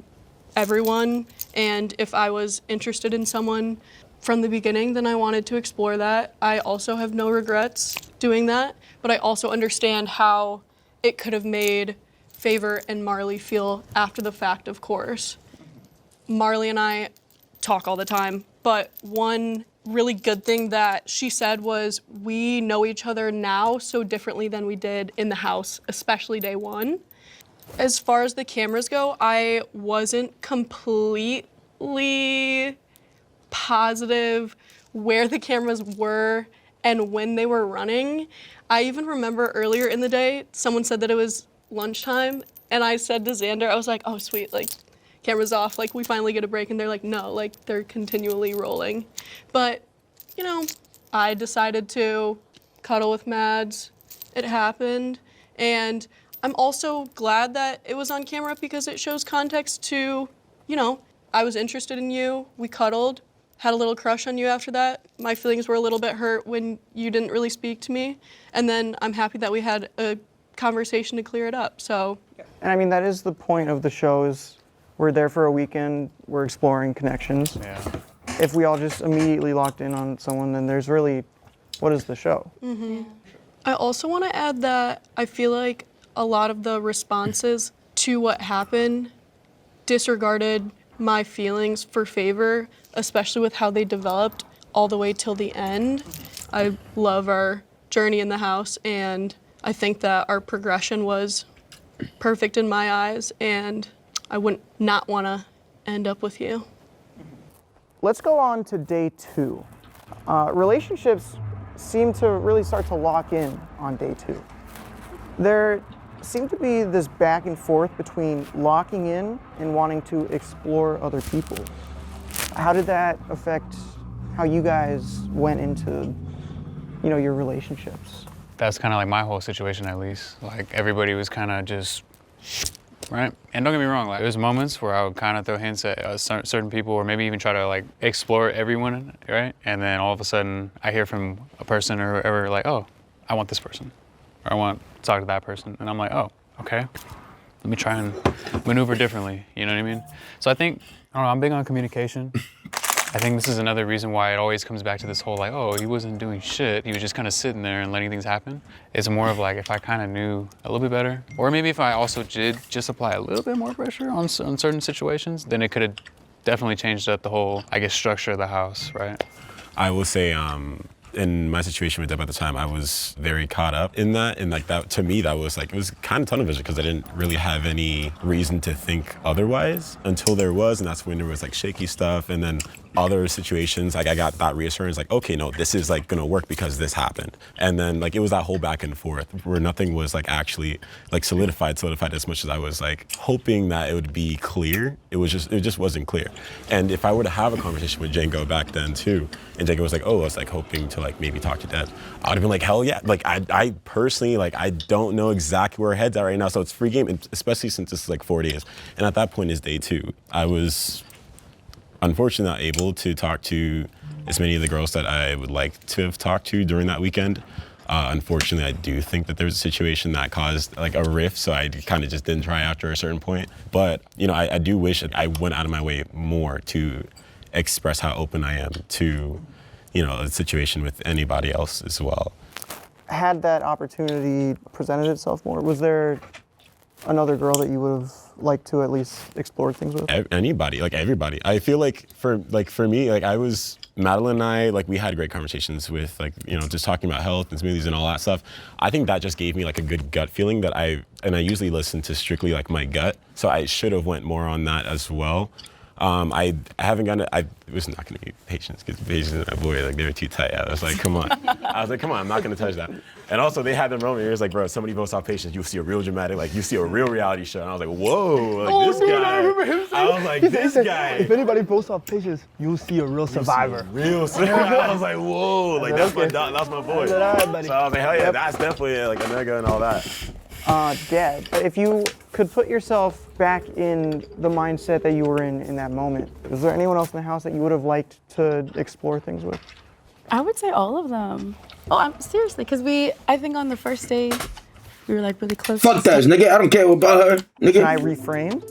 everyone. And if I was interested in someone from the beginning, then I wanted to explore that. I also have no regrets doing that, but I also understand how it could have made Favor and Marley feel after the fact, of course. Marley and I talk all the time, but one really good thing that she said was we know each other now so differently than we did in the house, especially day one. As far as the cameras go, I wasn't completely positive where the cameras were and when they were running. I even remember earlier in the day, someone said that it was lunchtime, and I said to Xander, I was like, oh sweet, like camera's off, like we finally get a break, and they're like, no, like they're continually rolling. But, you know, I decided to cuddle with Mads. It happened, and I'm also glad that it was on camera because it shows context to, you know, I was interested in you, we cuddled, had a little crush on you after that. My feelings were a little bit hurt when you didn't really speak to me, and then I'm happy that we had a conversation to clear it up, so. And I mean, that is the point of the show, is we're there for a weekend, we're exploring connections. Yeah. If we all just immediately locked in on someone, then there's really, what is the show? Mm-hmm. I also want to add that I feel like a lot of the responses to what happened disregarded my feelings for Favor, especially with how they developed all the way till the end. I love our journey in the house, and I think that our progression was perfect in my eyes, and I wouldn't not want to end up with you. Let's go on to day 2. Relationships seem to really start to lock in on day 2. There seemed to be this back and forth between locking in and wanting to explore other people. How did that affect how you guys went into, you know, your relationships? That's kind of like my whole situation, at least. Like, everybody was kind of just, right? And don't get me wrong, like, there's moments where I would kind of throw hints at certain people, or maybe even try to like explore everyone, right? And then all of a sudden I hear from a person or whoever, like, oh, I want this person, or I want to talk to that person. And I'm like, oh, okay. Let me try and maneuver differently, you know what I mean? So I think, I don't know, I'm big on communication. I think this is another reason why it always comes back to this whole like, oh, he wasn't doing shit. He was just kind of sitting there and letting things happen. It's more of like, if I kind of knew a little bit better, or maybe if I also did just apply a little bit more pressure on certain situations, then it could have definitely changed up the whole, I guess, structure of the house, right? I will say, in my situation with Deb at the time, I was very caught up in that, and like that, to me, that was like, it was kind of tunnel vision because I didn't really have any reason to think otherwise until there was, and that's when there was like shaky stuff, and then other situations, like I got that reassurance, like, okay, no, this is like gonna work because this happened. And then like it was that whole back and forth where nothing was like actually like solidified as much as I was like hoping that it would be clear. It just wasn't clear. And if I were to have a conversation with Django back then too, and Django was like, oh, I was like hoping to like maybe talk to Deb, I would have been like, hell yeah. Like I personally, like I don't know exactly where our head's at right now, so it's free game, especially since this is like 4 days. And at that point is day 2. I was unfortunately not able to talk to as many of the girls that I would like to have talked to during that weekend. Unfortunately, I do think that there was a situation that caused like a rift, so I kind of just didn't try after a certain point. But, you know, I do wish that I went out of my way more to express how open I am to, you know, a situation with anybody else as well. Had that opportunity presented itself more, was there another girl that you would have like to at least explore things with? Anybody, like everybody. I feel like for me, like Madeline and I, like we had great conversations with like, you know, just talking about health and smoothies and all that stuff. I think that just gave me like a good gut feeling that I usually listen to strictly like my gut. So I should have went more on that as well. I haven't gotten it. I was not going to be Patience because Patience and my boy, like they were too tight. I was like, come on. I'm not going to touch that. And also they had the moment where it was like, bro, somebody votes off Patience, you'll see a real dramatic, like you see a real reality show. And I was like, whoa, like this guy. I remember him saying, I was like, this guy. If anybody votes off Patience, you'll see a real survivor. Real survivor. I was like, whoa, like that's my boy. So I was like, hell yeah, that's definitely like a nigga and all that. Dad, if you could put yourself back in the mindset that you were in that moment, is there anyone else in the house that you would have liked to explore things with? I would say all of them. Oh, seriously, because I think on the first day, we were like really close. Fuck that, nigga. I don't care about her, nigga. Can I reframe?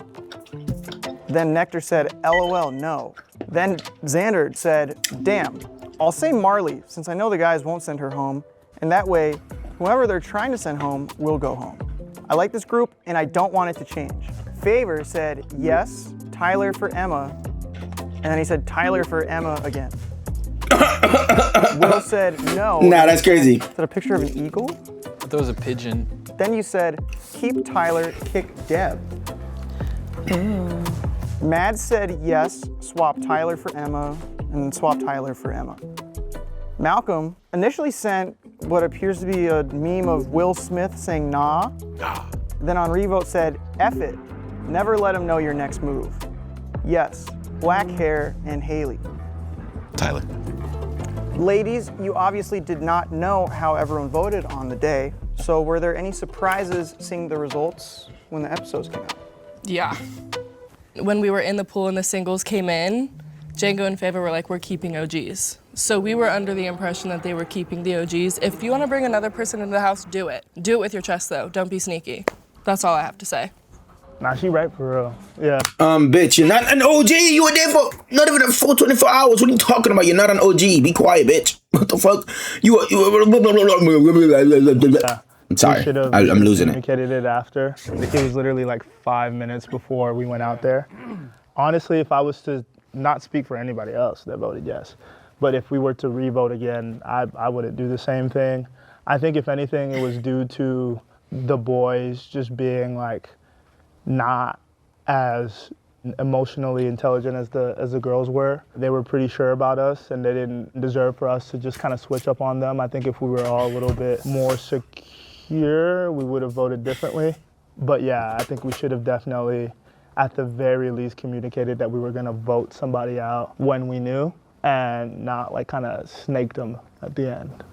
Then Nectar said, LOL, no. Then Xander said, damn. I'll say Marley, since I know the guys won't send her home, and that way, whoever they're trying to send home will go home. I like this group, and I don't want it to change. Favor said, yes, Tyler for Emma, and then he said Tyler for Emma again. Will said, no. Nah, that's crazy. Is that a picture of an eagle? I thought it was a pigeon. Then you said, keep Tyler, kick Deb. Mad said, yes, swap Tyler for Emma, and then swap Tyler for Emma. Malcolm initially sent what appears to be a meme of Will Smith saying nah. Then on revote said, F it, never let him know your next move. Yes, black hair and Haley. Tyler. Ladies, you obviously did not know how everyone voted on the day, so were there any surprises seeing the results when the episodes came out? Yeah. When we were in the pool and the singles came in, Django and Favor were like, we're keeping OGs. So we were under the impression that they were keeping the OGs. If you want to bring another person into the house, do it. Do it with your chest, though. Don't be sneaky. That's all I have to say. Nah, she right for real. Yeah. Bitch, you're not an OG. You were there for not even a full 24 hours. What are you talking about? You're not an OG. Be quiet, bitch. What the fuck? I'm sorry. I'm losing it. Communicated it after. It was literally like 5 minutes before we went out there. Honestly, if I was to not speak for anybody else that voted yes, but if we were to re-vote again, I wouldn't do the same thing. I think if anything, it was due to the boys just being like not as emotionally intelligent as the girls were. They were pretty sure about us and they didn't deserve for us to just kind of switch up on them. I think if we were all a little bit more secure, we would have voted differently. But yeah, I think we should have definitely, at the very least, communicated that we were gonna vote somebody out when we knew and not like kind of snaked them at the end.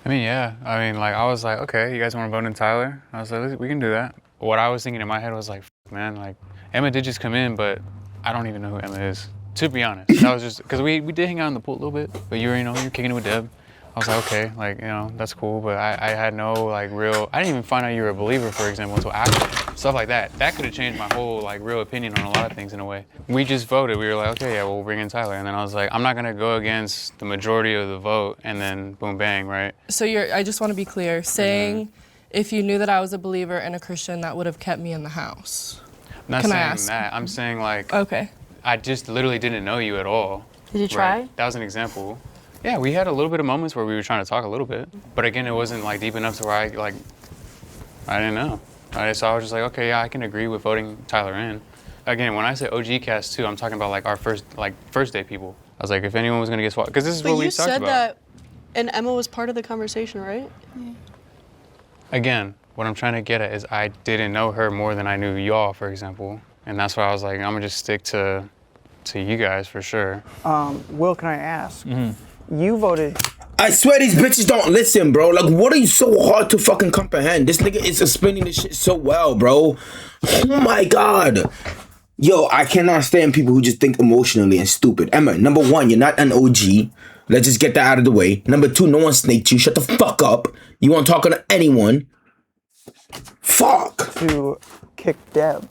I mean, yeah. I mean, like, I was like, okay, you guys want to vote in Tyler? I was like, we can do that. What I was thinking in my head was like, man, like, Emma did just come in, but I don't even know who Emma is, to be honest. That was just, because we did hang out in the pool a little bit, but you're kicking it with Deb. I was like, okay, like, that's cool, but I had no, like, real, I didn't even find out you were a believer, for example, until after. Stuff like that. That could have changed my whole, like, real opinion on a lot of things in a way. We just voted. We were like, okay, yeah, well, we'll bring in Tyler. And then I was like, I'm not going to go against the majority of the vote, and then boom, bang, right? So I just want to be clear, saying if you knew that I was a believer and a Christian, that would have kept me in the house. I'm not saying that. I'm saying, like, okay. I just literally didn't know you at all. Did you try? Right? That was an example. Yeah, we had a little bit of moments where we were trying to talk a little bit. But again, it wasn't like deep enough to where I didn't know. So I was just like, okay, yeah, I can agree with voting Tyler in. Again, when I say OG cast too, I'm talking about like our first day people. I was like, if anyone was gonna get swapped, because this is what we talked about. But you said that, and Emma was part of the conversation, right? Yeah. Again, what I'm trying to get at is I didn't know her more than I knew y'all, for example. And that's why I was like, I'm gonna just stick to you guys for sure. Will, can I ask? You voted. I swear these bitches don't listen, bro. Like, what are you so hard to fucking comprehend? This nigga is explaining this shit so well, bro. Oh my God. Yo, I cannot stand people who just think emotionally and stupid. Emma, number one, you're not an OG. Let's just get that out of the way. Number two, no one snaked you. Shut the fuck up. You weren't talking to anyone. Fuck. To kick Deb.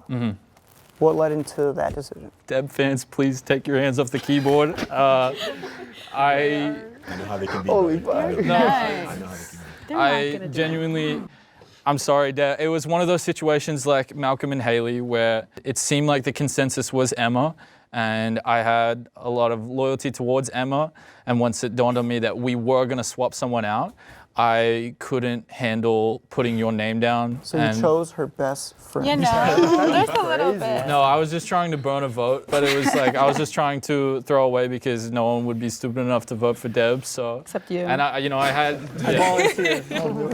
What led into that decision? Deb fans, please take your hands off the keyboard. I know how they can be. Holy fuck. I genuinely, I'm sorry, Dad. It was one of those situations like Malcolm and Haley where it seemed like the consensus was Emma, and I had a lot of loyalty towards Emma. And once it dawned on me that we were going to swap someone out, I couldn't handle putting your name down. So you chose her best friend. You know, there's a little bit. No, I was just trying to burn a vote, but it was like I was just trying to throw away because no one would be stupid enough to vote for Deb. So except you. And I had. I volunteered.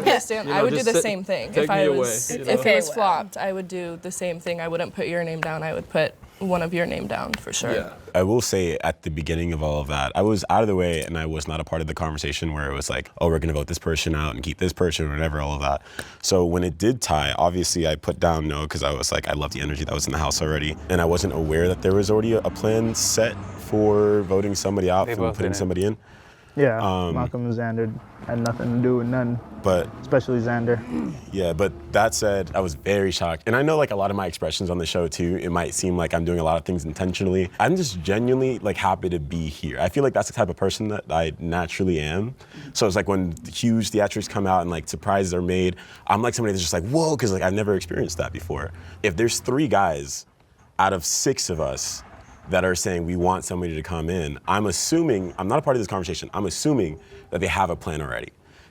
Yes, Dan, I would do the same thing. Take If me I away, was, you know? if it was flopped, I would do the same thing. I wouldn't put your name down. I would put one of your name down for sure. Yeah. I will say at the beginning of all of that, I was out of the way and I was not a part of the conversation where it was like, oh, we're gonna vote this person out and keep this person or whatever, all of that. So when it did tie, obviously I put down no because I was like, I love the energy that was in the house already. And I wasn't aware that there was already a plan set for voting somebody out and putting somebody in. Yeah, Malcolm and Xander had nothing to do with none. But especially Xander. Yeah, but that said, I was very shocked. And I know like a lot of my expressions on the show too, it might seem like I'm doing a lot of things intentionally. I'm just genuinely like happy to be here. I feel like that's the type of person that I naturally am. So it's like when huge theatrics come out and like surprises are made, I'm like somebody that's just like, whoa, because like I've never experienced that before. If there's 3 guys out of 6 of us that are saying we want somebody to come in, I'm assuming, I'm not a part of this conversation, I'm assuming that they have a plan already.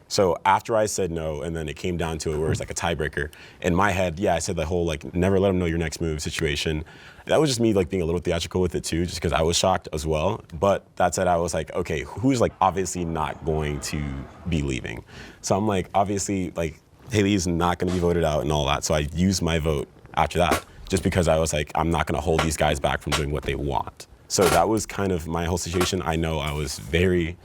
So after I said no, and then it came down to it where it's like a tiebreaker, in my head, yeah, I said the whole like never let them know your next move situation. That was just me like being a little theatrical with it too, just because I was shocked as well. But that said, I was like, okay, who's like obviously not going to be leaving? So I'm like, obviously like Haley's not gonna be voted out and all that. So I used my vote after that, just because I was like, I'm not gonna hold these guys back from doing what they want. So that was kind of my whole situation. I know I was very,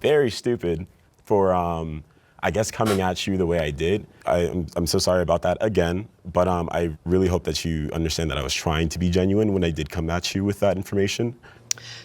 very stupid for, I guess, coming at you the way I did. I'm so sorry about that again, but I really hope that you understand that I was trying to be genuine when I did come at you with that information.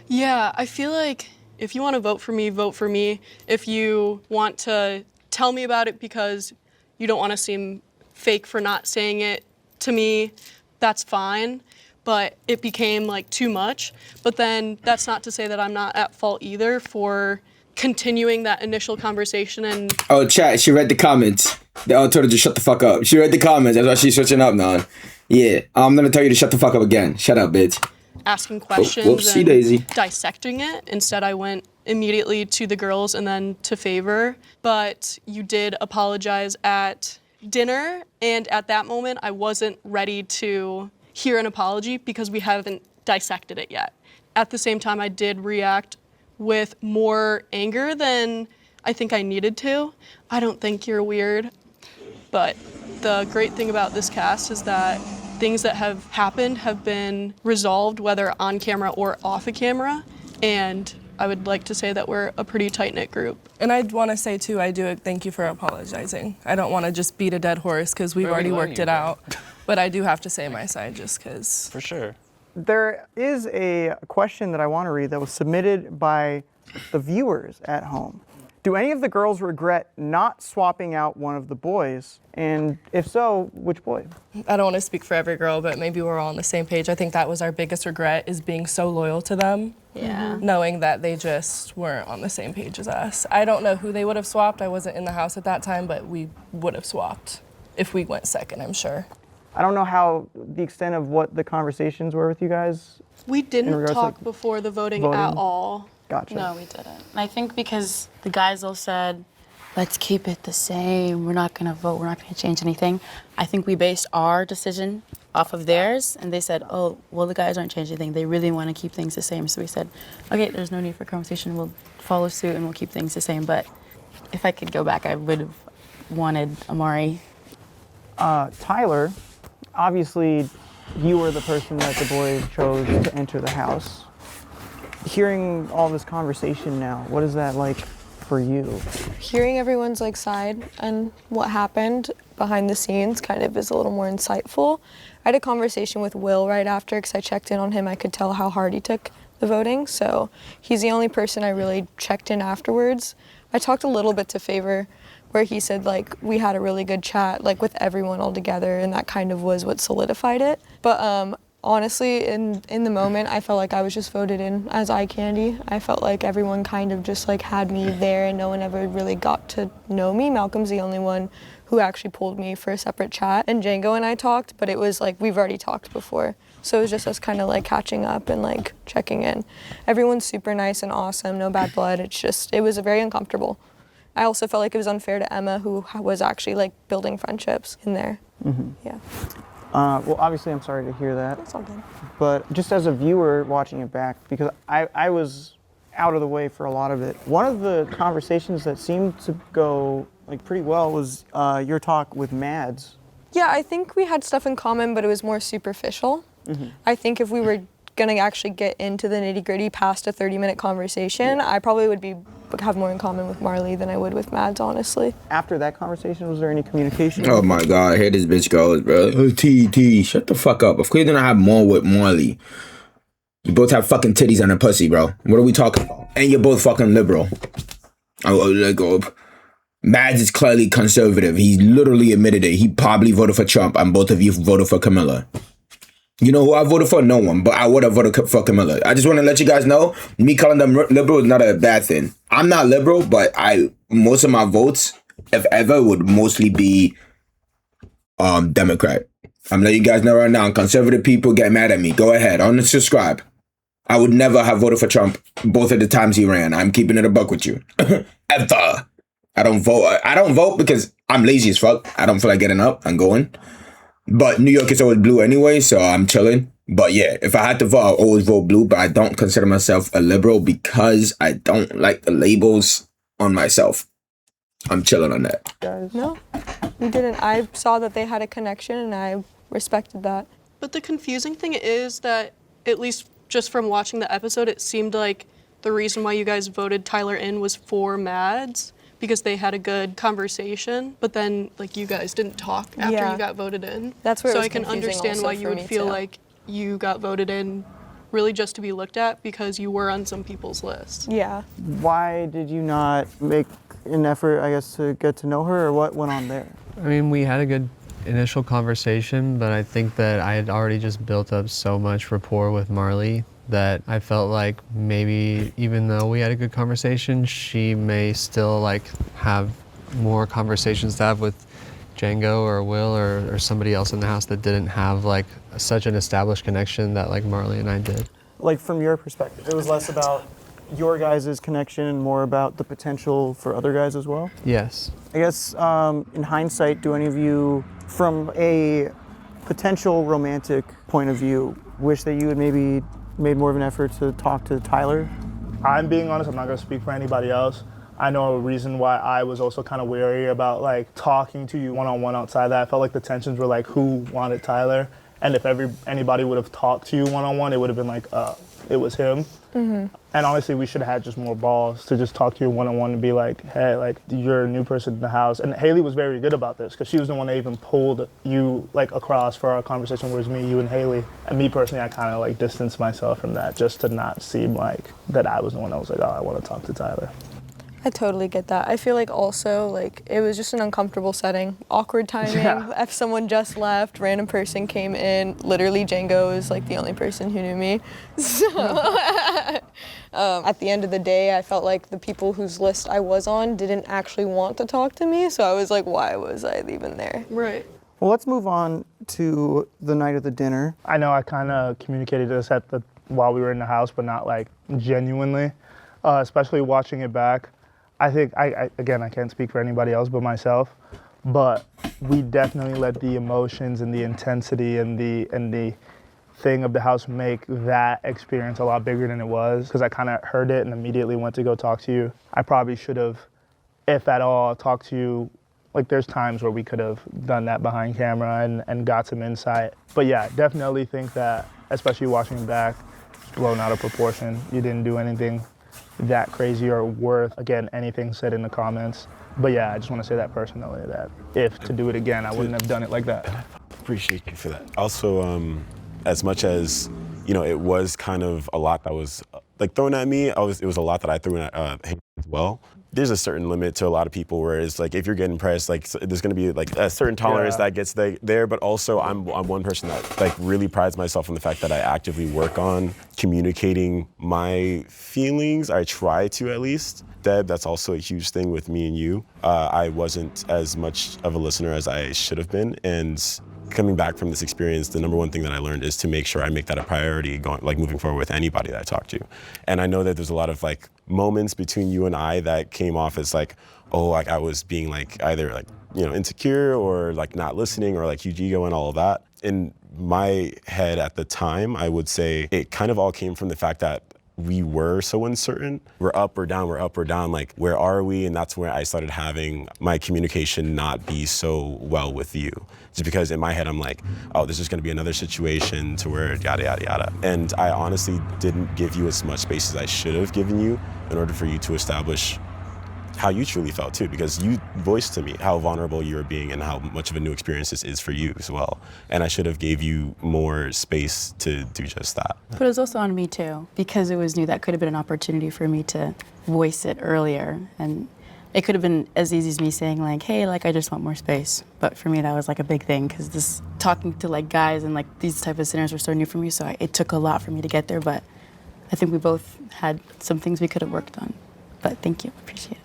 Yeah, I feel like if you want to vote for me, vote for me. If you want to tell me about it because you don't want to seem fake for not saying it to me, that's fine. But it became like too much. But then that's not to say that I'm not at fault either for continuing that initial conversation and oh, chat, she read the comments. I told her to shut the fuck up. She read the comments, that's why she's switching up now. Yeah, I'm gonna tell you to shut the fuck up again. Shut up, bitch. asking questions Whoopsie and daisy. dissecting it. Instead, I went immediately to the girls and then to Favor. But you did apologize at dinner, and at that moment, I wasn't ready to hear an apology because we haven't dissected it yet. At the same time, I did react with more anger than I think I needed to. I don't think you're weird, but the great thing about this cast is that things that have happened have been resolved, whether on camera or off of camera, and I would like to say that we're a pretty tight-knit group. And I'd want to say, too, I do thank you for apologizing. I don't want to just beat a dead horse because we've already worked it out, but I do have to say my side just because. For sure. There is a question that I want to read that was submitted by the viewers at home. Do any of the girls regret not swapping out one of the boys? And if so, which boy? I don't want to speak for every girl, but maybe we're all on the same page. I think that was our biggest regret, is being so loyal to them. Yeah. Knowing that they just weren't on the same page as us. I don't know who they would have swapped. I wasn't in the house at that time, but we would have swapped if we went second, I'm sure. I don't know how the extent of what the conversations were with you guys. We didn't regards to, talk before the voting at all. Gotcha. No, we didn't. And I think because the guys all said, let's keep it the same. We're not going to vote. We're not going to change anything. I think we based our decision off of theirs. And they said, oh, well, the guys aren't changing anything. They really want to keep things the same. So we said, okay, there's no need for conversation. We'll follow suit and we'll keep things the same. But if I could go back, I would have wanted Amari. Tyler, obviously, you were the person that the boys chose to enter the house. Hearing all this conversation now, what is that like for you? Hearing everyone's side and what happened behind the scenes kind of is a little more insightful. I had a conversation with Will right after because I checked in on him. I could tell how hard he took the voting, so he's the only person I really checked in afterwards. I talked a little bit to Favor where he said we had a really good chat with everyone all together, and that kind of was what solidified it. But honestly, in the moment, I felt like I was just voted in as eye candy. I felt like everyone kind of just had me there and no one ever really got to know me. Malcolm's the only one who who actually pulled me for a separate chat. And Django and I talked, but it was like we've already talked before. So it was just us kind of like catching up and like checking in. Everyone's super nice and awesome, no bad blood. It was very uncomfortable. I also felt like it was unfair to Emma, who was actually like building friendships in there. Yeah. Well, obviously, I'm sorry to hear that. That's all good. But just as a viewer watching it back, because I was out of the way for a lot of it, one of the conversations that seemed to go like pretty well was your talk with Mads. Yeah, I think we had stuff in common, but it was more superficial. I think if we were gonna actually get into the nitty-gritty past a 30-minute conversation, I probably would have more in common with Marley than I would with Mads, honestly. After that conversation, was there any communication? Oh my God, here this bitch goes, bro. Oh, T, shut the fuck up. Of course you're gonna have more with Marley. You both have fucking titties and a pussy, bro. What are we talking about? And you're both fucking liberal. Mads is clearly conservative. He literally admitted it. He probably voted for Trump, and both of you voted for Camilla. You know who I voted for? No one, but I would have voted for Camilla. I just want to let you guys know, me calling them liberal is not a bad thing. I'm not liberal, but most of my votes, if ever, would mostly be Democrat. I'm letting you guys know right now, conservative people get mad at me. Go ahead, unsubscribe. I would never have voted for Trump both of the times he ran. I'm keeping it a buck with you. Ever. I don't vote. I don't vote because I'm lazy as fuck. I don't feel like getting up and going. But New York is always blue anyway, so I'm chilling. But yeah, if I had to vote, I'll always vote blue. But I don't consider myself a liberal because I don't like the labels on myself. I'm chilling on that. No, we didn't. I saw that they had a connection, and I respected that. But the confusing thing is that, at least just from watching the episode, it seemed like the reason why you guys voted Tyler in was for Mads, because they had a good conversation, but then like you guys didn't talk after you got voted in. That's where so it was I can understand why you would feel like you got voted in really just to be looked at because you were on some people's list. Yeah. Why did you not make an effort, I guess, to get to know her, or what went on there? I mean, we had a good initial conversation, but I think that I had already just built up so much rapport with Marley that I felt like maybe even though we had a good conversation, she may still like have more conversations to have with Django or Will or somebody else in the house that didn't have like such an established connection that like Marley and I did. Like from your perspective, it was less about your guys' connection and more about the potential for other guys as well? Yes. I guess in hindsight, do any of you, from a potential romantic point of view, wish that you had maybe made more of an effort to talk to Tyler? I'm being honest, I'm not gonna speak for anybody else. I know a reason why I was also kind of wary about like talking to you one-on-one outside that. I felt like the tensions were like who wanted Tyler, and if anybody would have talked to you one-on-one, it would have been like, it was him. And honestly, we should have had just more balls to just talk to you one-on-one and be like, hey, like you're a new person in the house. And Haley was very good about this because she was the one that even pulled you like across for our conversation, whereas me, you, and Haley. And me personally, I kind of like distanced myself from that just to not seem like that I was the one that was like, oh, I want to talk to Tyler. I totally get that. I feel like also like it was just an uncomfortable setting, awkward timing. Yeah. If someone just left, random person came in. Literally, Django is like the only person who knew me. So at the end of the day, I felt like the people whose list I was on didn't actually want to talk to me. So I was like, why was I even there? Right. Well, let's move on to the night of the dinner. I know I kind of communicated this while we were in the house, but not like genuinely, especially watching it back. I think, again, I can't speak for anybody else but myself, but we definitely let the emotions and the intensity and the thing of the house make that experience a lot bigger than it was, because I kind of heard it and immediately went to go talk to you. I probably should have, if at all, talked to you. Like there's times where we could have done that behind camera and got some insight. But yeah, definitely think that, especially watching back, blown out of proportion. You didn't do anything that crazy or worth, again, anything said in the comments. But yeah, I just want to say that personally, that if to do it again, I wouldn't have done it like that. I appreciate you for that. Also, as much as, you know, it was kind of a lot that was like thrown at me, it was a lot that I threw at him as well. there's a certain limit to a lot of people where it's like if you're getting pressed, like there's gonna be like a certain tolerance that gets there. But also, I'm one person that like really prides myself on the fact that I actively work on communicating my feelings. I try to at least. Deb, that's also a huge thing with me and you. I wasn't as much of a listener as I should have been, and coming back from this experience, the number one thing that I learned is to make sure I make that a priority moving forward with anybody that I talk to. And I know that there's a lot of like moments between you and I that came off as like, oh, like I was being like either like, insecure or like not listening or like huge ego and all of that. In my head at the time, I would say it kind of all came from the fact that we were so uncertain. We're up or down, like where are we? And that's where I started having my communication not be so well with you. Just because in my head I'm like, oh, this is gonna be another situation to where yada, yada, yada. And I honestly didn't give you as much space as I should have given you in order for you to establish how you truly felt too, because you voiced to me how vulnerable you were being and how much of a new experience this is for you as well. And I should have gave you more space to do just that. But it was also on me too, because it was new. That could have been an opportunity for me to voice it earlier. And it could have been as easy as me saying like, hey, like I just want more space. But for me, that was like a big thing, because this talking to like guys and like these type of scenarios were so new for me. So it took a lot for me to get there, but I think we both had some things we could have worked on. But thank you, appreciate it.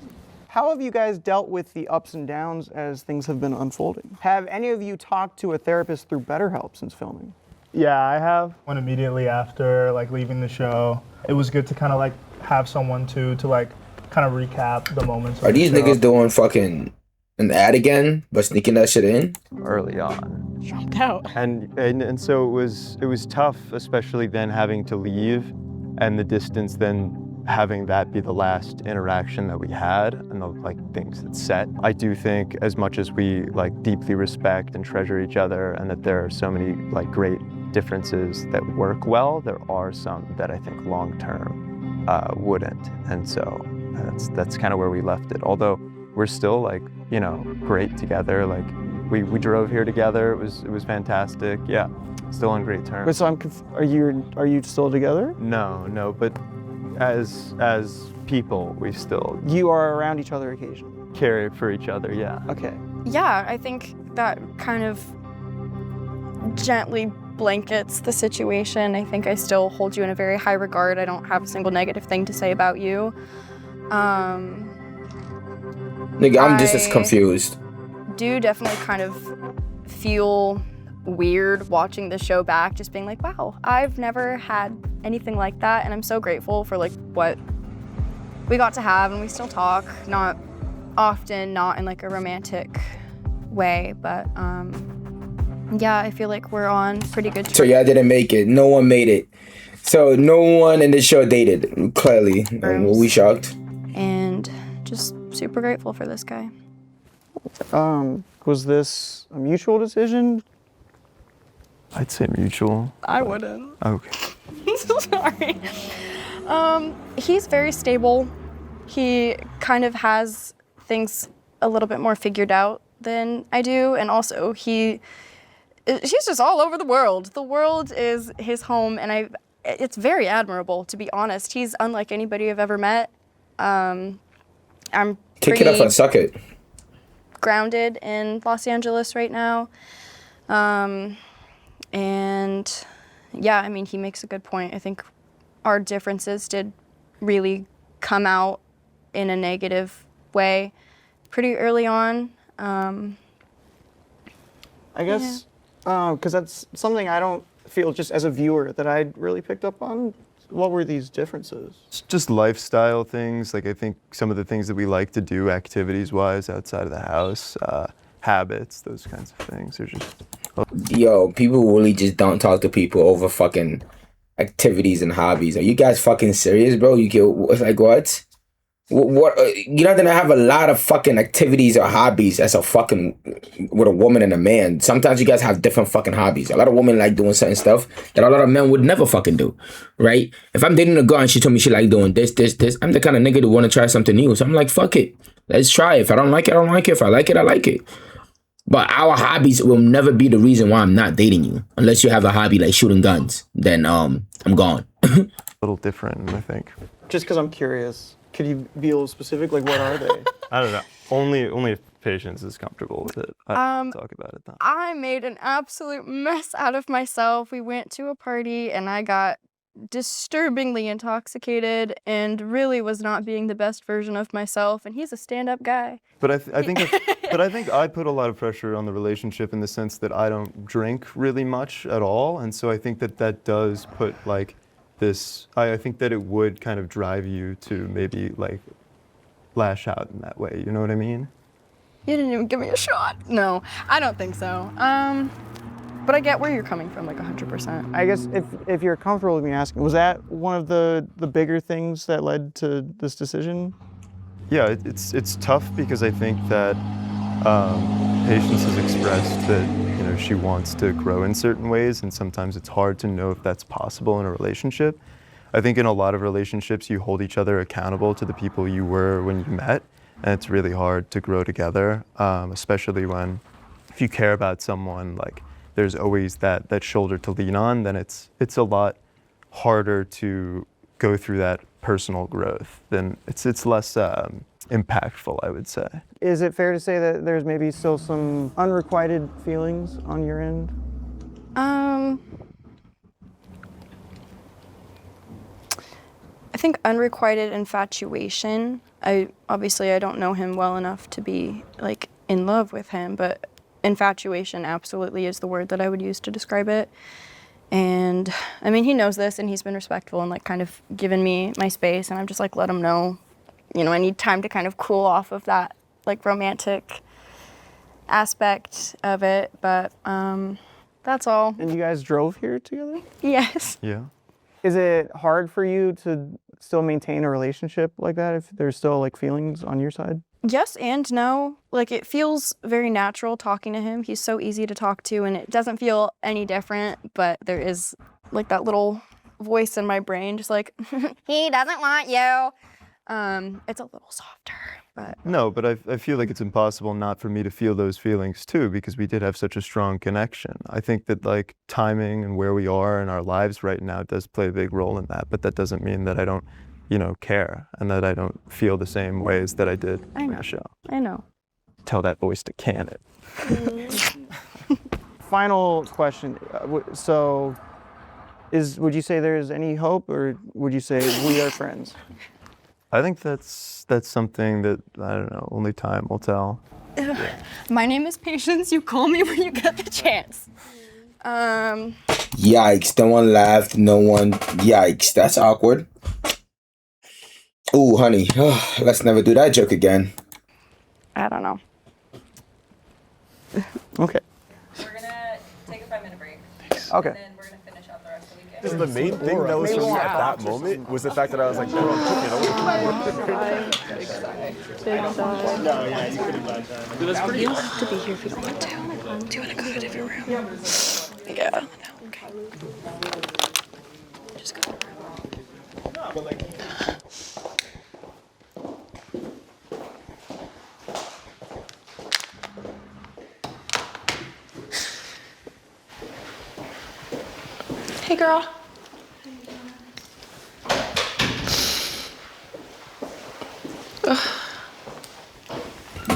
How have you guys dealt with the ups and downs as things have been unfolding? Have any of you talked to a therapist through BetterHelp since filming? Yeah, I have. When immediately after like leaving the show, it was good to kind of like have someone to like kind of recap the moments. Are these niggas doing fucking an ad again, but sneaking that shit in? Early on. Dropped out. And so it was tough, especially then having to leave and the distance then having that be the last interaction that we had and the like things that set. I do think as much as we like deeply respect and treasure each other and that there are so many like great differences that work well, there are some that I think long term wouldn't. And so that's kind of where we left it. Although we're still like, great together. Like we drove here together. It was fantastic. Yeah, still on great terms. Wait, so are you still together? No, but as people, we still... You are around each other occasionally? Care for each other, yeah. Okay. Yeah, I think that kind of gently blankets the situation. I think I still hold you in a very high regard. I don't have a single negative thing to say about you. Nigga, I'm just as confused. Do definitely kind of feel weird watching the show back, just being like, wow, I've never had anything like that, and I'm so grateful for like what we got to have, and we still talk, not often, not in like a romantic way, but yeah, I feel like we're on pretty good terms. So y'all didn't make it. No one made it. So no one in the show dated, clearly. Were we shocked? And just super grateful for this guy. Was this a mutual decision? I'd say mutual. I wouldn't. Okay. I'm so sorry. He's very stable. He kind of has things a little bit more figured out than I do, and also he's just all over the world. The world is his home, and it's very admirable, to be honest. He's unlike anybody I've ever met. I'm Kick it up and suck it. Grounded in Los Angeles right now. And yeah, I mean, he makes a good point. I think our differences did really come out in a negative way pretty early on. I guess, because that's something I don't feel just as a viewer that I really picked up on. What were these differences? It's just lifestyle things. Like I think some of the things that we like to do activities-wise outside of the house, habits, those kinds of things are just... Yo, people really just don't talk to people over fucking activities and hobbies. Are you guys fucking serious, bro? You get like what? What? You're not gonna have a lot of fucking activities or hobbies as a fucking with a woman and a man. Sometimes you guys have different fucking hobbies. A lot of women like doing certain stuff that a lot of men would never fucking do, right? If I'm dating a girl and she told me she like doing this, I'm the kind of nigga that want to try something new. So I'm like, fuck it, let's try it. If I don't like it, I don't like it. If I like it, I like it. But our hobbies will never be the reason why I'm not dating you. Unless you have a hobby like shooting guns, then I'm gone. A little different, I think. Just because I'm curious. Could you be a little specific? Like, what are they? I don't know. Only if Patience is comfortable with it. I can talk about it then. I made an absolute mess out of myself. We went to a party and I got disturbingly intoxicated and really was not being the best version of myself. And he's a stand-up guy. But I think I put a lot of pressure on the relationship in the sense that I don't drink really much at all, and so I think that does put like this. I think that it would kind of drive you to maybe like lash out in that way. You know what I mean? You didn't even give me a shot. No, I don't think so. But I get where you're coming from, like 100%. I guess if you're comfortable with me asking, was that one of the bigger things that led to this decision? Yeah, it's tough because I think that Patience has expressed that she wants to grow in certain ways, and sometimes it's hard to know if that's possible in a relationship. I think in a lot of relationships you hold each other accountable to the people you were when you met, and it's really hard to grow together, especially when if you care about someone, like there's always that shoulder to lean on, then it's a lot harder to go through that personal growth. Then it's less impactful, I would say. Is it fair to say that there's maybe still some unrequited feelings on your end? I think unrequited infatuation. I don't know him well enough to be like in love with him, but infatuation absolutely is the word that I would use to describe it. And I mean, he knows this and he's been respectful and like kind of given me my space, and I'm just like, let him know, I need time to kind of cool off of that like romantic aspect of it, but that's all. And you guys drove here together? Yes. Yeah. Is it hard for you to still maintain a relationship like that if there's still like feelings on your side? Yes and no. Like it feels very natural talking to him. He's so easy to talk to and it doesn't feel any different, but there is like that little voice in my brain just like, he doesn't want you. It's a little softer, but. No, but I feel like it's impossible not for me to feel those feelings too, because we did have such a strong connection. I think that like timing and where we are in our lives right now does play a big role in that, but that doesn't mean that I don't, care and that I don't feel the same ways that I did in the show. I know. Tell that voice to can it. Final question. So, would you say there's any hope, or would you say we are friends? I think that's something that, I don't know, only time will tell. Yeah. My name is Patience. You call me when you get the chance. Yikes, no one laughed, no one. Yikes, that's awkward. Ooh, honey, let's never do that joke again. I don't know. Okay. We're gonna take a 5-minute break. Okay. And then we're gonna finish out the rest of the weekend. Just the main thing that was for me at that moment was the fact that I was like, bro, I'm cooking. You don't have to be here if you don't want to. Do you want to go to a different room? Yeah. No, okay. Just go to the room. Hey, girl.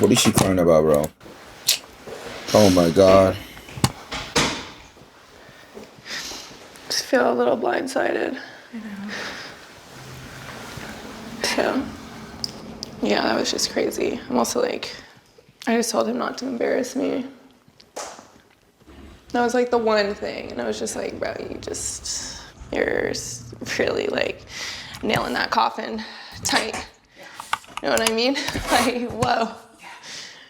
What is she crying about, bro? Oh my God. Just feel a little blindsided. I know. So, yeah, that was just crazy. I'm also like, I just told him not to embarrass me. That was like the one thing, and I was just like, bro, you're really like nailing that coffin tight. You know what I mean? Like, whoa.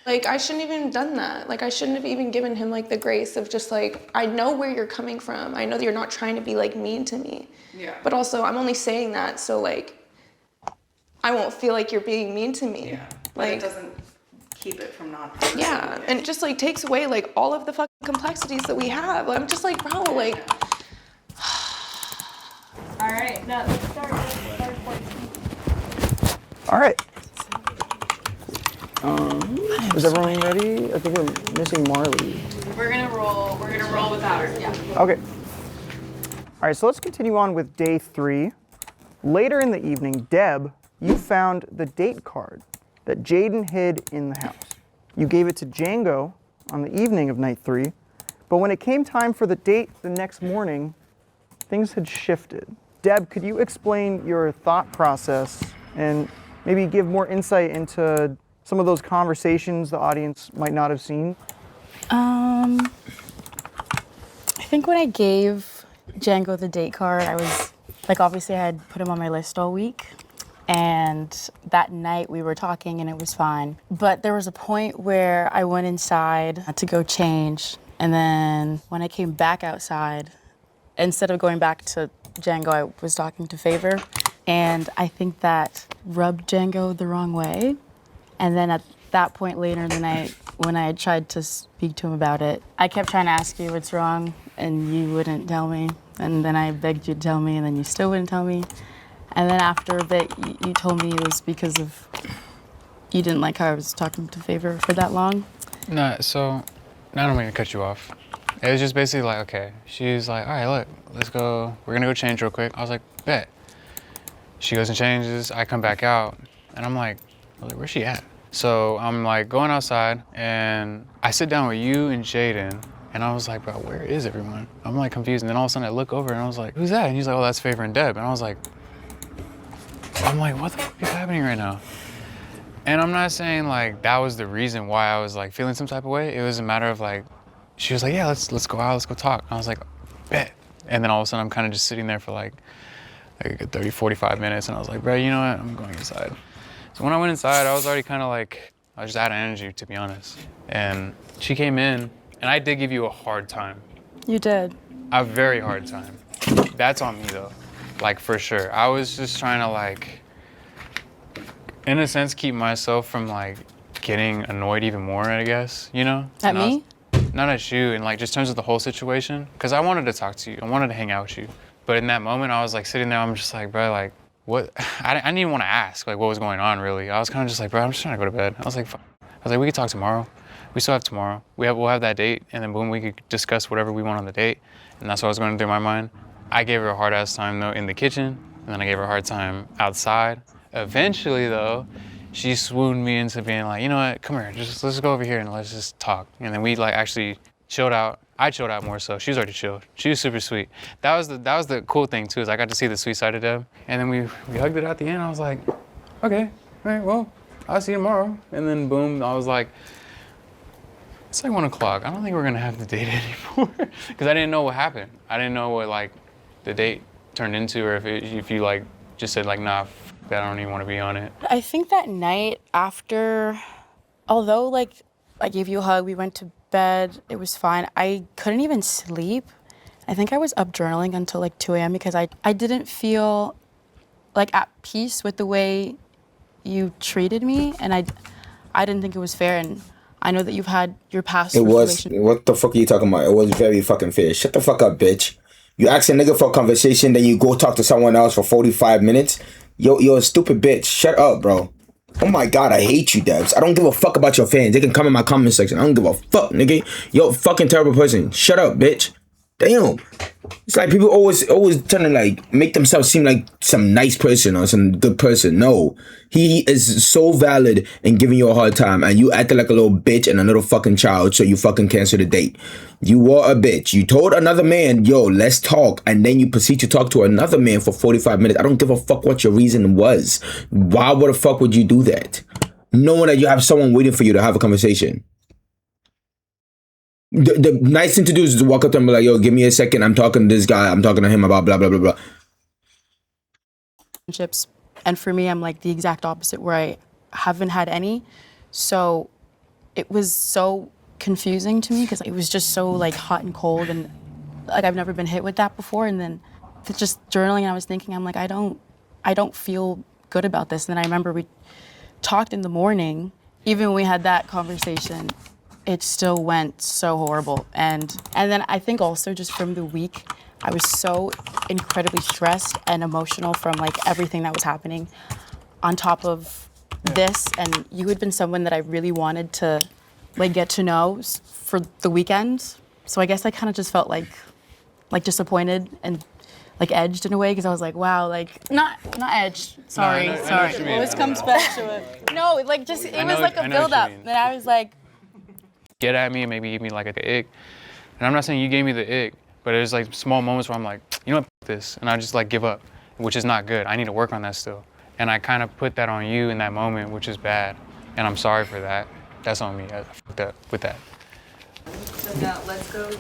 Like, I shouldn't have even done that. Like, I shouldn't have even given him like the grace of just like, I know where you're coming from. I know that you're not trying to be like mean to me. Yeah. But also, I'm only saying that so like, I won't feel like you're being mean to me. Yeah. But Like, it doesn't keep it from not. yeah, and it just like takes away like all of the fucking complexities that we have. I'm just like, bro, like. All right, now let's start. All right. Is everyone ready? I think we're missing Marley. We're gonna roll without her. Yeah. Okay. All right, so let's continue on with day 3. Later in the evening, Deb you found the date card that Jaden hid in the house. You gave it to Django on the evening of night 3, but when it came time for the date the next morning, things had shifted. Deb, could you explain your thought process and maybe give more insight into some of those conversations the audience might not have seen? I think when I gave Django the date card, I was, like, obviously I had put him on my list all week. And that night we were talking and it was fine. But there was a point where I went inside to go change. And then when I came back outside, instead of going back to Django, I was talking to Favor. And I think that rubbed Django the wrong way. And then at that point later in the night, when I had tried to speak to him about it, I kept trying to ask you what's wrong and you wouldn't tell me. And then I begged you to tell me and then you still wouldn't tell me. And then after a bit, you told me it was because of you didn't like how I was talking to Favor for that long. No, so I don't mean to cut you off. It was just basically like, okay, she's like, all right, look, let's go. We're gonna go change real quick. I was like, bet. She goes and changes. I come back out, and I'm like, where's she at? So I'm like going outside, and I sit down with you and Jaden, and I was like, bro, where is everyone? I'm like confused, and then all of a sudden I look over, and I was like, who's that? And he's like, oh, that's Favor and Deb, and I was like, what the fuck is happening right now? And I'm not saying like that was the reason why I was like feeling some type of way. It was a matter of like, she was like, yeah, let's go out, let's go talk. And I was like, bet. And then all of a sudden I'm kind of just sitting there for like a good 30, 45 minutes. And I was like, bro, you know what? I'm going inside. So when I went inside, I was already kind of like, I was just out of energy, to be honest. And she came in, and I did give you a hard time. You did. A very hard time. That's on me though. Like, for sure. I was just trying to, like, in a sense, keep myself from, like, getting annoyed even more, I guess, you know? At me? Not at you, in, like, just terms of the whole situation. Because I wanted to talk to you. I wanted to hang out with you. But in that moment, I was, like, sitting there, I'm just like, bro, like, what? I didn't even want to ask, like, what was going on, really. I was kind of just like, bro, I'm just trying to go to bed. I was like, fuck. I was like, we could talk tomorrow. We still have tomorrow. We'll have that date, and then boom, we could discuss whatever we want on the date. And that's what was going through my mind. I gave her a hard-ass time, though, in the kitchen, and then I gave her a hard time outside. Eventually, though, she swooned me into being like, you know what, come here, let's go over here and let's just talk. And then we, like, actually chilled out. I chilled out more so. She was already chilled. She was super sweet. That was the cool thing, too, is I got to see the sweet side of Deb. And then we hugged it at the end. I was like, okay, all right, well, I'll see you tomorrow. And then, boom, I was like, it's like 1 o'clock. I don't think we're going to have the date anymore. Because I didn't know what happened. I didn't know what, like, the date turned into, or if you like just said like, nah, I don't even want to be on it. I think that night after, although like I gave you a hug, we went to bed, it was fine. I couldn't even sleep. I think I was up journaling until like 2 a.m. because I didn't feel like at peace with the way you treated me, and I didn't think it was fair. And I know that you've had your past. It was. What the fuck are you talking about? It was very fucking fair. Shut the fuck up, bitch. You ask a nigga for a conversation, then you go talk to someone else for 45 minutes. You're a stupid bitch. Shut up, bro. Oh my God, I hate you, Debs. I don't give a fuck about your fans. They can come in my comment section. I don't give a fuck, nigga. You're a fucking terrible person. Shut up, bitch. Damn. It's like people always trying to like make themselves seem like some nice person or some good person. No. He is so valid in giving you a hard time, and you acted like a little bitch and a little fucking child, so you fucking cancel the date. You were a bitch. You told another man, yo, let's talk, and then you proceed to talk to another man for 45 minutes. I don't give a fuck what your reason was. Why the fuck would you do that? Knowing that you have someone waiting for you to have a conversation. The nice thing to do is to walk up to him and be like, yo, give me a second. I'm talking to this guy. I'm talking to him about blah, blah, blah, blah. And for me, I'm like the exact opposite, where I haven't had any. So it was so confusing to me because it was just so like hot and cold, and like I've never been hit with that before. And then just journaling, I was thinking, I'm like, I don't feel good about this. And then I remember we talked in the morning, even when we had that conversation, it still went so horrible. And then I think also just from the week, I was so incredibly stressed and emotional from like everything that was happening on top of this. And you had been someone that I really wanted to like get to know for the weekend. So I guess I kind of just felt like disappointed and like edged in a way because I was like, wow, like not edged. Sorry, I know sorry. what you mean. Always comes back to it. No, like just it was like a build up. And I was like, get at me and maybe give me like the ick. And I'm not saying you gave me the ick, but there's like small moments where I'm like, you know what, f this, and I just like give up, which is not good. I need to work on that still. And I kind of put that on you in that moment, which is bad. And I'm sorry for that. That's on me. I fucked up with that. So now let's go to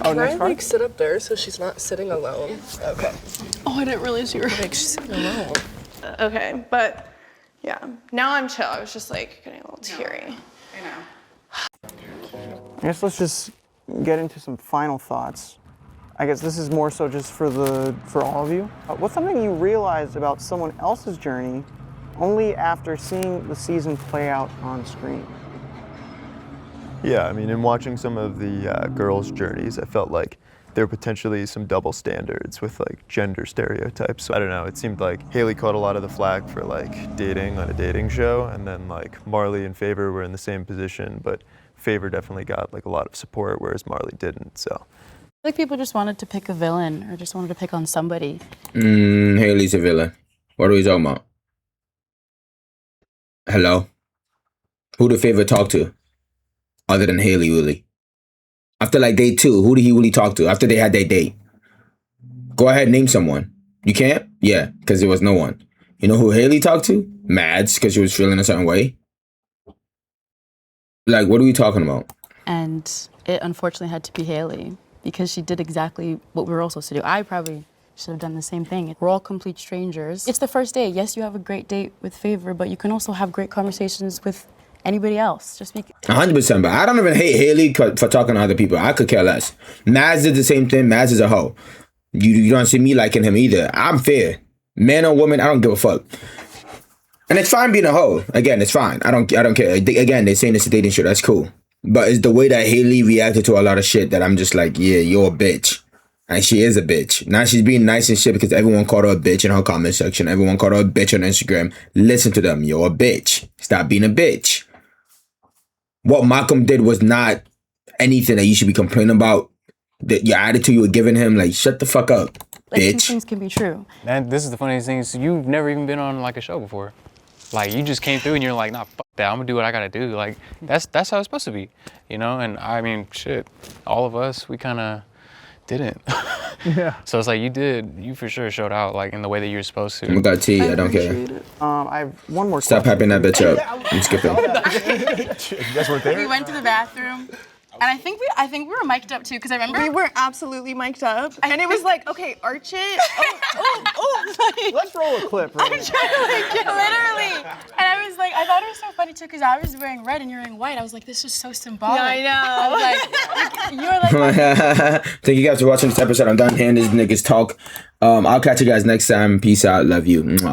Can I like sit up there so she's not sitting alone? Okay. Oh, I didn't realize you were Like she's sitting alone. Okay, but yeah, now I'm chill. I was just like getting a little teary. I know. I guess let's just get into some final thoughts. I guess this is more so just for all of you. What's something you realized about someone else's journey only after seeing the season play out on screen? Yeah, I mean, in watching some of the girls' journeys, I felt like there were potentially some double standards with like gender stereotypes. So I don't know, it seemed like Haley caught a lot of the flack for like dating on a dating show, and then like Marley and Favor were in the same position, but Favor definitely got like a lot of support, whereas Marley didn't, so. like people just wanted to pick a villain or just wanted to pick on somebody. Haley's a villain. What are we talking about? Hello? Who did Favor talk to? Other than Haley, really? After like day 2, who did he really talk to after they had their date? Go ahead, name someone. You can't? Yeah, because there was no one. You know who Haley talked to? Mads, because she was feeling a certain way. Like, what are we talking about? And it unfortunately had to be Haley because she did exactly what we were all supposed to do. I probably should have done the same thing. We're all complete strangers. It's the first date. Yes, you have a great date with Favor, but you can also have great conversations with anybody else. Just make 100%, but I don't even hate Haley for talking to other people. I could care less. Mads did the same thing. Mads is a hoe. You don't see me liking him either. I'm fair. Man or woman, I don't give a fuck. And it's fine being a hoe. Again, it's fine. I don't care. Again, they're saying it's a dating show. That's cool. But it's the way that Haley reacted to a lot of shit that I'm just like, yeah, you're a bitch. And she is a bitch. Now she's being nice and shit because everyone called her a bitch in her comment section. Everyone called her a bitch on Instagram. Listen to them. You're a bitch. Stop being a bitch. What Malcolm did was not anything that you should be complaining about. That your attitude you were giving him, like, shut the fuck up, like bitch. two things can be true. Man, this is the funniest thing. Is you've never even been on like a show before. Like you just came through and you're like, nah, fuck that. I'm gonna do what I gotta do. Like that's how it's supposed to be, you know. And I mean, shit, all of us, we kind of didn't. Yeah. So it's like you for sure showed out like in the way that you were supposed to. I'm gonna tea. I don't care. I have one more Stop question. hyping that bitch up. I'm skipping. You guys weren't there? We went to the bathroom, and I think we were mic'd up too, because I remember We were absolutely mic'd up, and it was like, okay, arch it. Like, Let's roll a clip, right? literally. And I was like, I thought it was so funny too, because I was wearing red and you're wearing white. I was like, this is so symbolic. Yeah, I know. I was like, you were like. Thank you guys for watching this episode. I'm done hearing these niggas talk. I'll catch you guys next time. Peace out. Love you. Mwah.